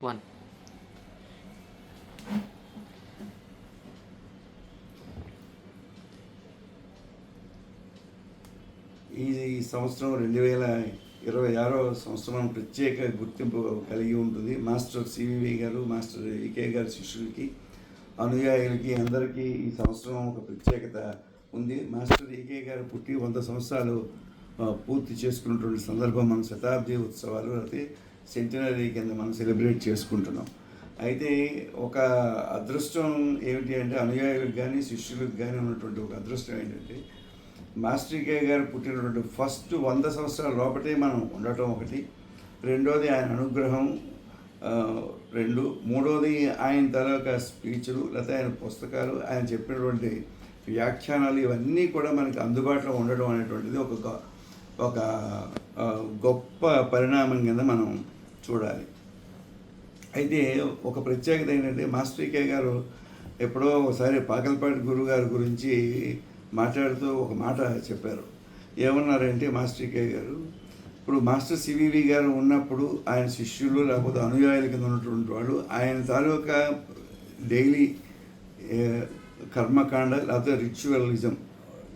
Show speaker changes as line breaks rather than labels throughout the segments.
1.
ఈ సంవత్సరం 2026 సంవత్సరం ప్రత్యేక గుర్తింపు కలిగి ఉంటుంది. మాస్టర్ సివివి గారు, మాస్టర్ ఈకే గారి శిష్యులకి, అనుయాయులకి అందరికీ ఈ సంవత్సరం ఒక ప్రత్యేకత ఉంది. మాస్టర్ ఈకే గారు పుట్టి 100 సంవత్సరాలు పూర్తి చేసుకున్నటువంటి సందర్భం మన శతాబ్ది ఉత్సవాలు అయితే సెంటినరీ కింద మనం సెలబ్రేట్ చేసుకుంటున్నాం. అయితే ఒక అదృష్టం ఏమిటి అంటే అనుయాయులకు కానీ శిష్యులకు కానీ ఉన్నటువంటి ఒక అదృష్టం ఏంటంటే మాస్టర్ ఈకే గారు పుట్టినటువంటి ఫస్ట్ 100 సంవత్సరాల లోపటే మనం ఉండటం ఒకటి, రెండోది ఆయన అనుగ్రహం, మూడోది ఆయన తాలూకా స్పీచ్లు లేకపోతే ఆయన పుస్తకాలు, ఆయన చెప్పినటువంటి వ్యాఖ్యానాలు ఇవన్నీ కూడా మనకి అందుబాటులో ఉండడం అనేటువంటిది ఒక గొప్ప పరిణామం కింద మనం చూడాలి. అయితే ఒక ప్రత్యేకత ఏంటంటే మాస్టర్ ఈకే గారు ఎప్పుడో ఒకసారి పాకలపాటి గురువు గారి గురించి మాట్లాడుతూ ఒక మాట చెప్పారు. ఏమన్నారంటే మాస్టర్ ఈకే గారు, ఇప్పుడు మాస్టర్ సివివి గారు ఉన్నప్పుడు ఆయన శిష్యులు లేకపోతే అనుయాయుల కింద ఉన్నటువంటి వాళ్ళు ఆయన తాలూకా డైలీ కర్మకాండ లేకపోతే రిచువలిజం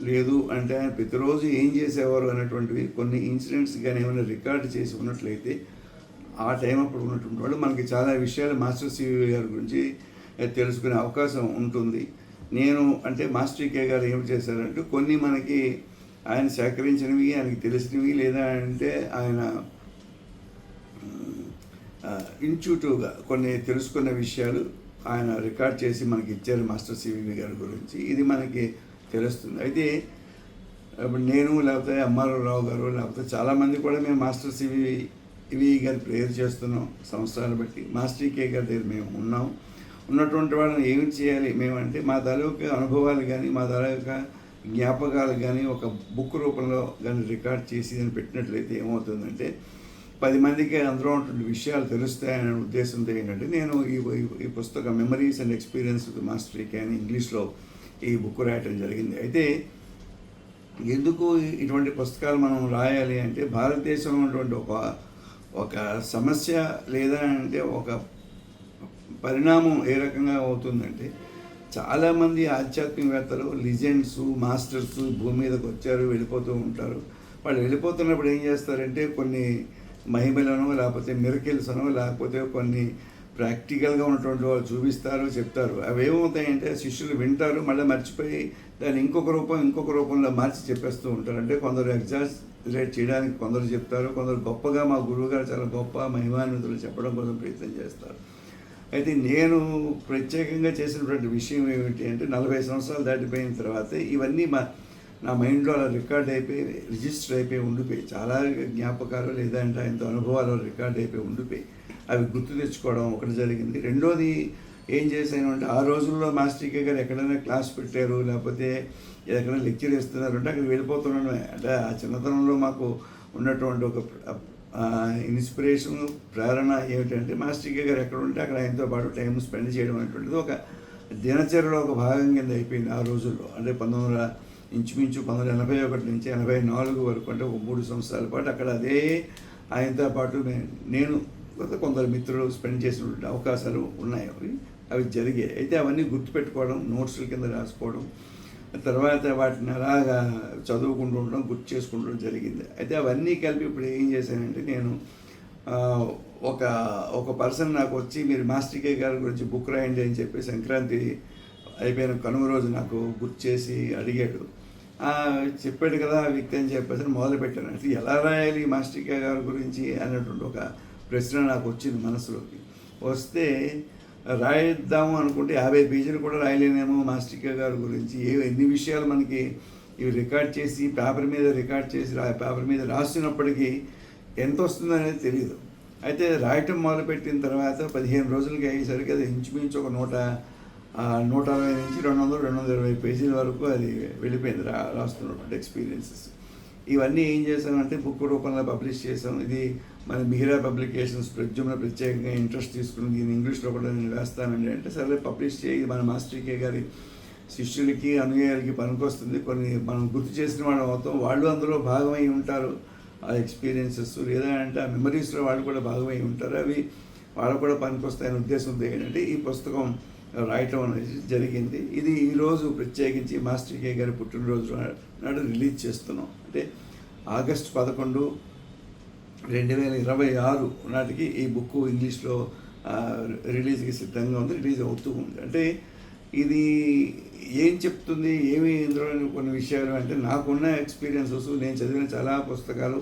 లేదు అంటే ఆయన ప్రతిరోజు ఏం చేసేవారు అనేటువంటివి కొన్ని ఇన్సిడెంట్స్ కానీ ఏమైనా రికార్డు చేసి ఉన్నట్లయితే ఆ టైం అప్పుడు ఉన్నటువంటి వాళ్ళు మనకి చాలా విషయాలు మాస్టర్ సివివి గారి గురించి తెలుసుకునే అవకాశం ఉంటుంది. నేను అంటే మాస్టర్ ఈకే గారు ఏమి చేశారంటే కొన్ని మనకి ఆయన సేకరించినవి, ఆయనకి తెలిసినవి, లేదా అంటే ఆయన ఇన్స్టిట్యూటివ్గా కొన్ని తెలుసుకున్న విషయాలు ఆయన రికార్డ్ చేసి మనకి ఇచ్చారు మాస్టర్ సివివి గారి గురించి. ఇది మనకి తెలుస్తుంది. అయితే నేను లేకపోతే ఎంఆర్ఓ రావు గారు లేకపోతే చాలామంది కూడా మేము మాస్టర్ సివివి గారి ప్రేయర్ చేస్తున్నాం సంవత్సరాలు బట్టి. మాస్టర్ ఈకే గారి దగ్గర మేము ఉన్నటువంటి వాళ్ళని ఏమి చేయాలి మేమంటే మా తాలూకా అనుభవాలు కానీ మా తాలూకా జ్ఞాపకాలు కానీ ఒక బుక్ రూపంలో కానీ రికార్డ్ చేసి అని పెట్టినట్లయితే ఏమవుతుందంటే 10 మందికి అందులో ఉన్నటువంటి విషయాలు తెలుస్తాయనే ఉద్దేశంతో ఏంటంటే నేను ఈ పుస్తకం memories and experience with master E K అని ఇంగ్లీష్లో ఈ బుక్ రాయటం జరిగింది. అయితే ఎందుకు ఇటువంటి పుస్తకాలు మనం రాయాలి అంటే భారతదేశంలో ఉన్నటువంటి ఒక సమస్య లేదా అంటే ఒక పరిణామం ఏ రకంగా అవుతుందంటే చాలామంది ఆధ్యాత్మికవేత్తలు, లిజెండ్స్, మాస్టర్స్ భూమి మీదకి వచ్చారు, వెళ్ళిపోతూ ఉంటారు. వాళ్ళు వెళ్ళిపోతున్నప్పుడు ఏం చేస్తారంటే కొన్ని మహిమలను లేకపోతే మిరకిల్స్ అనో లేకపోతే కొన్ని ప్రాక్టికల్గా ఉన్నటువంటి వాళ్ళు చూపిస్తారు, చెప్తారు. అవి ఏమవుతాయంటే శిష్యులు వింటారు, మళ్ళీ మర్చిపోయి దాన్ని ఇంకొక రూపంలో మార్చి చెప్పేస్తూ ఉంటారు. అంటే కొందరు ఎగ్జాజరేట్ చేయడానికి కొందరు చెప్తారు, కొందరు గొప్పగా మా గురువుగారు చాలా గొప్ప మహిమాన్వితులు చెప్పడం కోసం ప్రయత్నం చేస్తారు. అయితే నేను ప్రత్యేకంగా చేసినటువంటి విషయం ఏమిటి అంటే 40 సంవత్సరాలు దాటిపోయిన తర్వాత ఇవన్నీ నా మైండ్లో అలా రికార్డ్ అయిపోయి రిజిస్టర్ అయిపోయి ఉండిపోయి చాలా జ్ఞాపకాలు లేదా అంటే ఆయనతో అనుభవాలు రికార్డ్ అయిపోయి ఉండిపోయి అవి గుర్తు తెచ్చుకోవడం ఒకటి జరిగింది. రెండోది ఏం చేశాను అంటే ఆ రోజుల్లో మాస్టర్ ఈకే గారు ఎక్కడైనా క్లాస్ పెట్టారు లేకపోతే ఎక్కడైనా లెక్చర్ ఇస్తున్నారు అంటే అక్కడ వెళ్ళిపోతున్నాను. అంటే ఆ చిన్నతనంలో మాకు ఉన్నటువంటి ఒక ఇన్స్పిరేషన్, ప్రేరణ ఏమిటంటే మాస్టర్ ఈకే గారు ఎక్కడ ఉంటే అక్కడ ఆయనతో పాటు టైం స్పెండ్ చేయడం అనేటువంటిది ఒక దినచర్యలో ఒక భాగం కింద అయిపోయింది ఆ రోజుల్లో. అంటే 1981 నుంచి 84 వరకు అంటే ఒక 3 సంవత్సరాల పాటు అక్కడ అదే ఆయనతో పాటు నేను కొందరు మిత్రులు స్పెండ్ చేసినటువంటి అవకాశాలు ఉన్నాయి. అవి జరిగాయి. అయితే అవన్నీ గుర్తుపెట్టుకోవడం, నోట్స్ల కింద రాసుకోవడం, తర్వాత వాటిని అలాగా చదువుకుంటూ ఉండడం, గుర్తు చేసుకుంటూ జరిగింది. అయితే అవన్నీ కలిపి ఇప్పుడు ఏం చేశానంటే నేను ఒక పర్సన్ నాకు వచ్చి మీరు మాస్టర్ ఈకే గారి గురించి బుక్ రాయండి అని చెప్పి సంక్రాంతి అయిపోయిన కనుమ రోజు నాకు గుర్తు చేసి అడిగాడు. చెప్పాడు కదా ఆ వ్యక్తి అని చెప్పేసి మొదలుపెట్టాను. అంటే ఎలా రాయాలి మాస్టర్ ఈకే గారి గురించి అన్నటువంటి ఒక ప్రశ్న నాకు వచ్చింది మనసులోకి. వస్తే రాయిద్దాము అనుకుంటే 50 పేజీలు కూడా రాయలేనేమో మాస్టర్ ఈకే గారి గురించి. ఎన్ని విషయాలు మనకి ఇవి రికార్డ్ చేసి పేపర్ మీద రాసినప్పటికీ ఎంత వస్తుందో అనేది తెలియదు. అయితే రాయటం మొదలుపెట్టిన తర్వాత 15 రోజులకి అయ్యేసరికి అది ఇంచుమించు ఒక 140 నుంచి 220 పేజీల వరకు అది వెళ్ళిపోయింది రాస్తున్నటువంటి ఎక్స్పీరియన్సెస్. ఇవన్నీ ఏం చేశామంటే బుక్ రూపంలో పబ్లిష్ చేసాం. ఇది మన మిహిరా పబ్లికేషన్స్ ప్రజుమ్న ప్రత్యేకంగా ఇంట్రెస్ట్ తీసుకుని దీన్ని ఇంగ్లీష్లో కూడా నేను వేస్తానండి అంటే సరే పబ్లిష్ చేయి, మన మాస్టర్ ఈకే గారి శిష్యులకి అనుయాయులకి పనికొస్తుంది, కొన్ని మనం గుర్తు చేసిన వాళ్ళు అవుతాం, వాళ్ళు అందులో భాగమై ఉంటారు ఆ ఎక్స్పీరియన్సెస్, లేదా అంటే ఆ మెమరీస్లో వాళ్ళు కూడా భాగమై ఉంటారు. అవి వాళ్ళకు కూడా పనికొస్తాయనే ఉద్దేశంతో ఏంటంటే ఈ పుస్తకం రాయటం అనేది జరిగింది. ఇది ఈరోజు ప్రత్యేకించి మాస్టర్ కే గారి పుట్టినరోజు నాడు రిలీజ్ చేస్తున్నాం. అంటే ఆగస్టు 11, 2026 నాటికి ఈ బుక్ ఇంగ్లీష్లో రిలీజ్కి సిద్ధంగా ఉంది, రిలీజ్ అవుతూ ఉంది. అంటే ఇది ఏం చెప్తుంది, ఏమి ఇందులో కొన్ని విషయాలు అంటే నాకున్న ఎక్స్పీరియన్సెస్, నేను చదివిన చాలా పుస్తకాలు,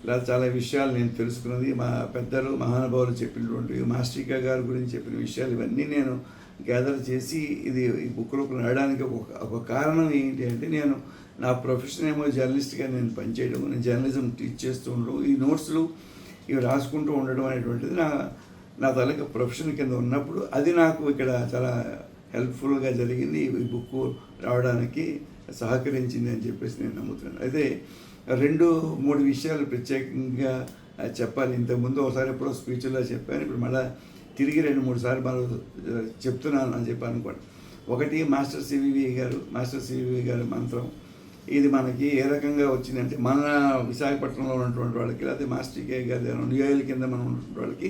ఇలా చాలా విషయాలు నేను తెలుసుకున్నది, మా పెద్దలు మహానుభావులు చెప్పినటువంటి మాస్టర్ గారి గురించి చెప్పిన విషయాలు ఇవన్నీ నేను గ్యాదర్ చేసి ఇది ఈ బుక్లో రాయడానికి ఒక కారణం ఏంటి అంటే, నేను నా ప్రొఫెషన్ ఏమో జర్నలిస్ట్గా నేను పనిచేయడం, నేను జర్నలిజం టీచ్ చేస్తూ ఉండడం, ఈ నోట్స్లు ఇవి రాసుకుంటూ ఉండడం అనేటువంటిది నా తాలూకా ప్రొఫెషన్ కింద ఉన్నప్పుడు అది నాకు ఇక్కడ చాలా హెల్ప్ఫుల్గా జరిగింది. ఈ బుక్ రావడానికి సహకరించింది అని చెప్పేసి నేను నమ్ముతున్నాను. అయితే 2-3 విషయాలు ప్రత్యేకంగా చెప్పాలి. ఇంతకుముందు ఒకసారి ఎప్పుడో స్పీచ్లో చెప్పాను, ఇప్పుడు మళ్ళీ తిరిగి 2-3 సార్లు మనం చెప్తున్నాను అని చెప్పి అనుకోండి. ఒకటి మాస్టర్ సివివి గారు మంత్రం. ఇది మనకి ఏ రకంగా వచ్చిందంటే, మన విశాఖపట్నంలో ఉన్నటువంటి వాళ్ళకి, లేకపోతే మాస్టర్ కే గారి న్యూయాయిల్ కింద మనం ఉన్నటువంటి వాళ్ళకి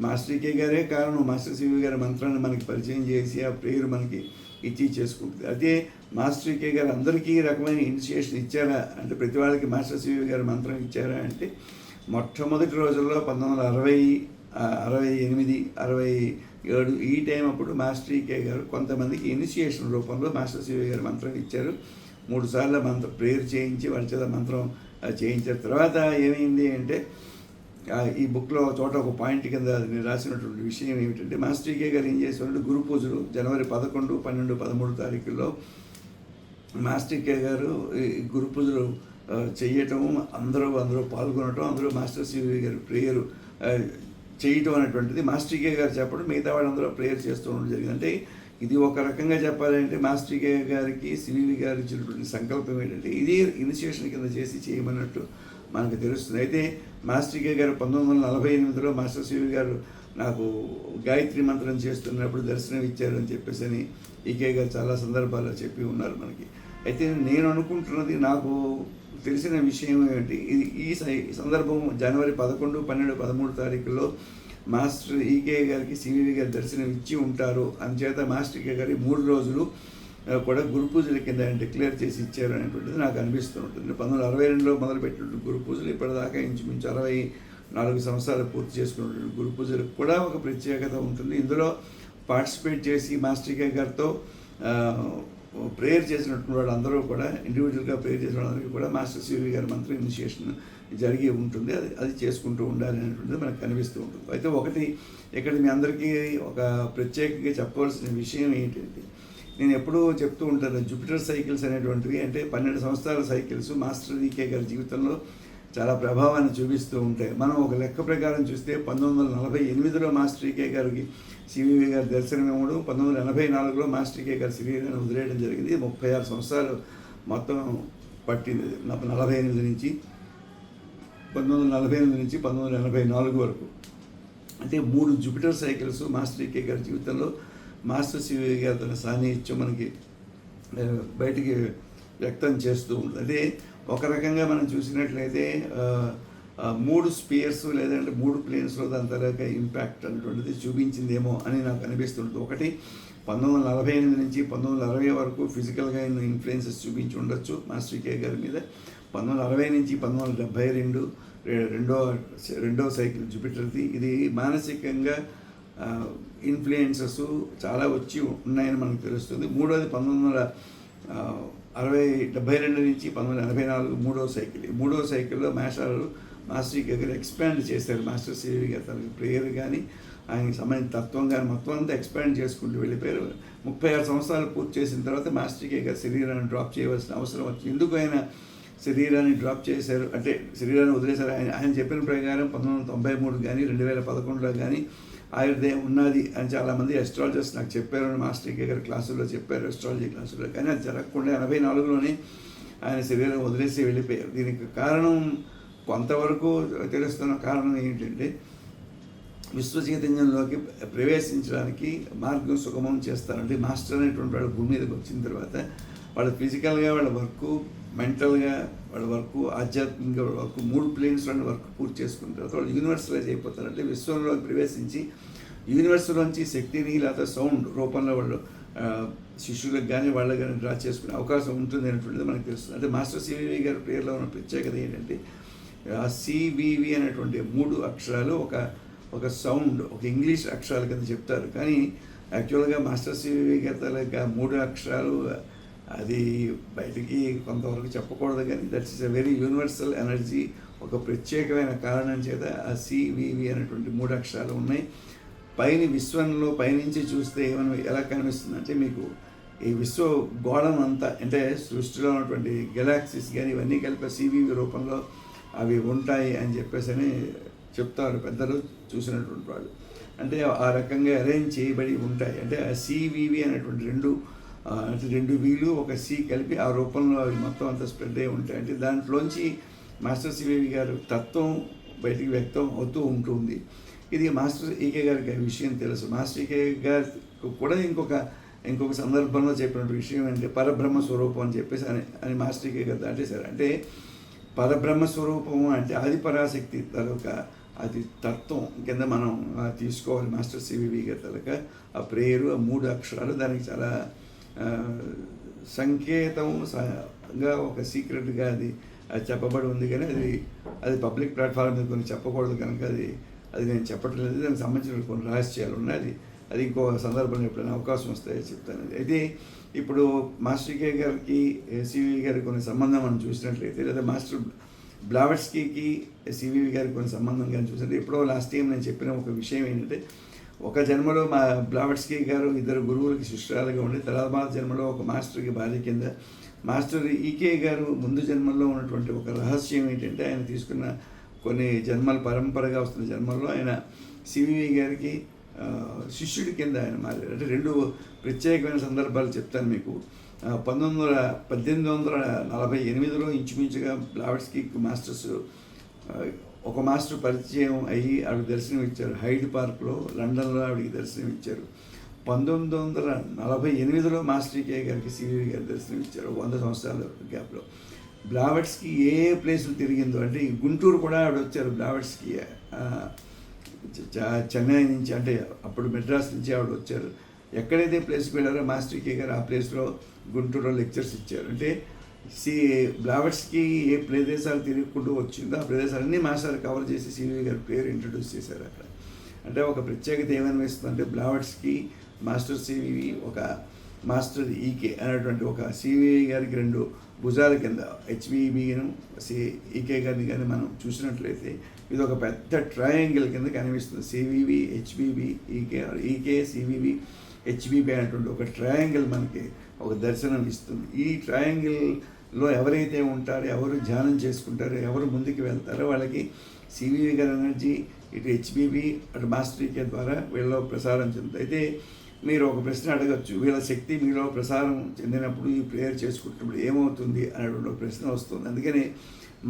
మాస్టర్ కే గారే కారణం. మాస్టర్ సివి గారి మంత్రాన్ని మనకి పరిచయం చేసి ఆ ప్రేయర్ మనకి ఇచ్చి చేసుకుంటుంది. అదే మాస్టర్ కే గారు అందరికీ రకమైన ఇనిషియేషన్ ఇచ్చారా అంటే, ప్రతి వాళ్ళకి మాస్టర్ సివి గారి మంత్రం ఇచ్చారా అంటే, మొట్టమొదటి రోజుల్లో 1968, 67 ఈ టైం అప్పుడు మాస్టర్ కే గారు కొంతమందికి ఇనిషియేషన్ రూపంలో మాస్టర్ సివి గారి మంత్రం ఇచ్చారు. 3 సార్లు ప్రేయర్ చేయించి వాళ్ళ చేత మంత్రం చేయించారు. తర్వాత ఏమైంది అంటే, ఈ బుక్లో చోట ఒక పాయింట్ కింద నేను రాసినటువంటి విషయం ఏమిటంటే, మాస్టర్ కే గారు ఏం చేశారంటే, గురు పూజలు జనవరి 11, 12, 13 తారీఖుల్లో మాస్టర్ కే గారు ఈ గురు పూజలు చేయటము, అందరూ పాల్గొనటం, అందరూ మాస్టర్ సివి గారు ప్రేయర్ చేయటం అనేటువంటిది మాస్టర్ కే గారు చెప్పడం, మిగతా వాళ్ళందరూ ప్రేయర్ చేస్తూ ఉండడం జరిగింది. అంటే ఇది ఒక రకంగా చెప్పాలంటే మాస్టర్ కే గారికి సివి గారు ఇచ్చినటువంటి సంకల్పం ఏంటంటే, ఇది ఇనిషియేషన్ కింద చేసి చేయమన్నట్టు మనకు తెలుస్తుంది. అయితే మాస్టర్ కే గారు 1948లో మాస్టర్ సివి గారు నాకు గాయత్రి మంత్రం చేస్తున్నప్పుడు దర్శనం ఇచ్చారు అని చెప్పేసి అని ఈకే గారు చాలా సందర్భాల్లో చెప్పి ఉన్నారు మనకి. అయితే నేను అనుకుంటున్నది, నాకు తెలిసిన విషయం ఏమిటి, ఈ సందర్భం జనవరి 11, 12, 13 తారీఖుల్లో మాస్టర్ ఈకే గారికి సివి గారి దర్శనం ఇచ్చి ఉంటారు. అందుచేత మాస్టర్ కే గారి 3 రోజులు కూడా గురు పూజల కింద డిక్లేర్ చేసి ఇచ్చారు అనేటువంటిది నాకు అనిపిస్తూ ఉంటుంది. 1962లో మొదలుపెట్టినటువంటి గురు పూజలు ఇప్పటిదాకా ఇంచుమించు 64 సంవత్సరాలు పూర్తి చేసుకున్నటువంటి గురు పూజలకు కూడా ఒక ప్రత్యేకత ఉంటుంది. ఇందులో పార్టిసిపేట్ చేసి మాస్టర్ కే గారితో ప్రేయర్ చేసినటువంటి వాళ్ళందరూ కూడా, ఇండివిజువల్గా ప్రేయర్ చేసిన వాళ్ళందరికీ కూడా మాస్టర్ సివి గారి మంత్రం ఇనిషియేషన్ జరిగి ఉంటుంది. అది చేసుకుంటూ ఉండాలి అనేటువంటిది మనకు కనిపిస్తూ ఉంటుంది. అయితే ఒకటి ఇక్కడ మీ అందరికీ ఒక ప్రత్యేకంగా చెప్పవలసిన విషయం ఏంటంటే, నేను ఎప్పుడూ చెప్తూ ఉంటాను, జూపిటర్ సైకిల్స్ అనేటువంటివి అంటే 12 సంవత్సరాల సైకిల్స్ మాస్టర్ ఈకే గారి జీవితంలో చాలా ప్రభావాన్ని చూపిస్తూ ఉంటాయి. మనం ఒక లెక్క ప్రకారం చూస్తే 1948లో మాస్టర్ ఈకే గారికి సివి గారి దర్శనం ఇవ్వడం, 1984లో మాస్టర్ ఈకే గారు సివి గారిని వదిలేయడం జరిగింది. 36 సంవత్సరాలు మొత్తం పట్టింది. 1948 నుంచి 1984 వరకు. అంటే 3 జూపిటర్ సైకిల్స్ మాస్టర్ ఈకే గారి జీవితంలో మాస్టర్ సివి గారి తన సాన్నిధ్యం మనకి బయటికి వ్యక్తం చేస్తూ ఉంటుంది. అంటే ఒక రకంగా మనం చూసినట్లయితే 3 స్పియర్స్ లేదంటే 3 ప్లేన్స్లో దాని తర్వాత ఇంపాక్ట్ అనేటువంటిది చూపించిందేమో అని నాకు అనిపిస్తుంది. ఒకటి 1948 నుంచి 1960 వరకు ఫిజికల్గా ఇన్ఫ్లుయెన్సెస్ చూపించి ఉండొచ్చు మాస్టర్ కే గారి మీద. 1960 నుంచి 1972 రెండో సైకిల్ జూపిటర్ది. ఇది మానసికంగా ఇన్ఫ్లుయెన్సెస్ చాలా వచ్చి ఉన్నాయని మనకు తెలుస్తుంది. మూడోది 1972 నుంచి 1984 మూడో సైకిల్లో మాస్టర్ కే గారు ఎక్స్పాండ్ చేశారు. మాస్టర్ సివి గారు తనకి ప్రేయర్ కానీ ఆయనకి సంబంధించిన తత్వం కానీ మొత్తం అంతా ఎక్స్పాండ్ చేసుకుంటూ వెళ్ళిపోయారు. 36 సంవత్సరాలు పూర్తి చేసిన తర్వాత మాస్టర్ కే గారు శరీరాన్ని డ్రాప్ చేయవలసిన అవసరం వచ్చింది. ఎందుకు ఆయన శరీరాన్ని డ్రాప్ చేశారు అంటే, శరీరాన్ని వదిలేశారు. ఆయన చెప్పిన ప్రకారం 1993 కానీ 2011లో కానీ ఆయుర్దేయం ఉన్నది అని చాలామంది అస్ట్రాలజర్స్ నాకు చెప్పారు, మాస్టర్ కే గారి క్లాసుల్లో చెప్పారు, అస్ట్రాలజీ క్లాసుల్లో. కానీ అది జరగకుండా 84లోనే ఆయన శరీరం వదిలేసి వెళ్ళిపోయారు. దీనికి కారణం కొంతవరకు తెలుస్తున్న కారణం ఏంటంటే, విశ్వ చైతన్యంలోకి ప్రవేశించడానికి మార్గం సుగమం చేస్తారంటే, మాస్టర్ అనేటువంటి వాళ్ళు భూమి మీదకి వచ్చిన తర్వాత వాళ్ళ ఫిజికల్గా వాళ్ళ వర్క్, మెంటల్గా వాళ్ళ వర్క్, ఆధ్యాత్మికంగా వాళ్ళ వర్క్, 3 ప్లేన్స్లో వర్క్ పూర్తి చేసుకున్న తర్వాత వాళ్ళు యూనివర్సలైజ్ అయిపోతారు. అంటే విశ్వంలోకి ప్రవేశించి యూనివర్స్లోంచి శక్తిని లేదా సౌండ్ రూపంలో వాళ్ళు శిష్యులకు కానీ వాళ్ళకి కానీ డ్రా చేసుకునే అవకాశం ఉంటుంది అనేటువంటిది మనకు తెలుస్తుంది. అంటే మాస్టర్ సివివి గారి పేరులో ఉన్న ప్రత్యేకత ఏంటంటే ఆ సివివి అనేటువంటి 3 అక్షరాలు ఒక సౌండ్, ఒక ఇంగ్లీష్ అక్షరాల కింద చెప్తారు. కానీ యాక్చువల్గా మాస్టర్ సివివి గారి తాలూకా 3 అక్షరాలు అది బయటికి కొంతవరకు చెప్పకూడదు, కానీ that's is a very universal energy. ఒక ప్రత్యేకమైన కారణం చేత ఆ సివివి అనేటువంటి 3 అక్షరాలు ఉన్నాయి. విశ్వంలో పైనుంచి చూస్తే ఎలా కనిపిస్తుంది అంటే మీకు ఈ విశ్వ గోళమంతా, అంటే సృష్టిలో ఉన్నటువంటి గెలాక్సీస్ కానీ ఇవన్నీ కలిపి సివివి రూపంలో అవి ఉంటాయి అని చెప్పేసి చెప్తారు పెద్దలు, చూసినటువంటి వాళ్ళు. అంటే ఆ రకంగా అరేంజ్ చేయబడి ఉంటాయి. అంటే ఆ సివివి అనేటువంటి 2 వీలు ఒక సి కలిపి ఆ రూపంలో అవి మొత్తం అంతా స్ప్రెడ్ అయి ఉంటాయి. అంటే దాంట్లోంచి మాస్టర్ సివివి గారు తత్వం బయటికి వ్యక్తం అవుతూ ఉంటుంది. ఇది మాస్టర్ ఈకే గారికి విషయం తెలుసు. మాస్టర్ ఈకే గారికి కూడా ఇంకొక సందర్భంలో చెప్పినటువంటి విషయం ఏంటంటే పరబ్రహ్మ స్వరూపం అని చెప్పేసి అని మాస్టర్ ఈకే గారు దాటేశారు. అంటే పరబ్రహ్మ స్వరూపము అంటే ఆది పరాశక్తి తాలూకా అది తత్వం కింద మనం తీసుకోవాలి. మాస్టర్ సివివి గారి తాలూకా ఆ ప్రేయరు, ఆ 3 అక్షరాలు దానికి చాలా సంకేతంగా ఒక సీక్రెట్గా అది చెప్పబడి ఉంది. కానీ అది పబ్లిక్ ప్లాట్ఫామ్ మీద కొన్ని చెప్పకూడదు కనుక అది నేను చెప్పట్లేదు. దానికి సంబంధించిన కొన్ని రహస్యాలు ఉన్నాయి. అది ఇంకో సందర్భంలో ఎప్పుడైనా అవకాశం వస్తాయో చెప్తాను. అయితే ఇప్పుడు మాస్టర్ కే గారికి సివివి గారికి కొన్ని సంబంధం మనం చూసినట్లయితే, లేదా మాస్టర్ బ్లావట్స్కీకి సివివి గారికి కొన్ని సంబంధం కానీ చూసినట్టు ఎప్పుడో లాస్ట్ టైం నేను చెప్పిన ఒక విషయం ఏంటంటే, ఒక జన్మలో మా బ్లావట్స్కీ గారు 2 గురువులకి శిష్యురాలుగా ఉండి, తర్వాత జన్మలో ఒక మాస్టర్కి భార్య కింద. మాస్టర్ ఈకే గారు ముందు జన్మల్లో ఉన్నటువంటి ఒక రహస్యం ఏంటంటే, ఆయన తీసుకున్న కొన్ని జన్మల పరంపరగా వస్తున్న జన్మల్లో ఆయన సివివి గారికి శిష్యుడి కింద ఆయన మారారు. అంటే 2 ప్రత్యేకమైన సందర్భాలు చెప్తాను మీకు. 1848లో ఇంచుమించుగా బ్లావట్స్కీ మాస్టర్స్ ఒక మాస్టర్ పరిచయం అయ్యి ఆవిడ దర్శనం ఇచ్చారు హైడ్ పార్క్లో, లండన్లో ఆవిడకి దర్శనం ఇచ్చారు. 1948లో మాస్టర్ ఈకే గారికి సివివి గారు దర్శనం ఇచ్చారు. 100 సంవత్సరాల గ్యాప్లో. బ్లావట్స్కీ ఏ ప్లేసులు తిరిగిందో, అంటే గుంటూరు కూడా ఆవిడ వచ్చారు. బ్లావట్స్కీ చెన్నై నుంచి, అంటే అప్పుడు మెడ్రాస్ నుంచి ఆవిడ వచ్చారు. ఎక్కడైతే ప్లేస్కి వెళ్ళారో మాస్టర్ ఈకే గారు ఆ ప్లేస్లో గుంటూరులో లెక్చర్స్ ఇచ్చారు. అంటే బ్లావట్స్కీ ఏ ప్రదేశాలు తిరుగుకుంటూ వచ్చిందో ఆ ప్రదేశాలన్నీ మాస్టర్ కవర్ చేసి సివివి గారి పేరు ఇంట్రడ్యూస్ చేశారు అక్కడ. అంటే ఒక ప్రత్యేకత ఏమనిపిస్తుందంటే, బ్లావట్స్కీ, మాస్టర్ సివివి, ఒక మాస్టర్ ఈకే అనేటువంటి ఒక సివివి గారికి 2 భుజాల కింద హెచ్విబిను ఈకే గారిని కానీ మనం చూసినట్లయితే ఇది ఒక పెద్ద ట్రయాంగిల్ కింద కనిపిస్తుంది. సివివి, హెచ్బిబి, ఈకే, సివివి, హెచ్బిబి అనేటువంటి ఒక ట్రయాంగిల్ మనకి ఒక దర్శనం ఇస్తుంది. ఈ ట్రయాంగిల్లో ఎవరైతే ఉంటారో, ఎవరు ధ్యానం చేసుకుంటారో, ఎవరు ముందుకు వెళ్తారో వాళ్ళకి సివివి గారి ఎనర్జీ ఇటు హెచ్బిబి అటు మాస్టర్ ఈకే ద్వారా వీళ్ళలో ప్రసారం చెందుతుంది. అయితే మీరు ఒక ప్రశ్న అడగచ్చు, వీళ్ళ శక్తి మీలో ప్రసారం చెందినప్పుడు ఈ ప్రేయర్ చేసుకుంటున్నప్పుడు ఏమవుతుంది అనేటువంటి ఒక ప్రశ్న వస్తుంది. అందుకని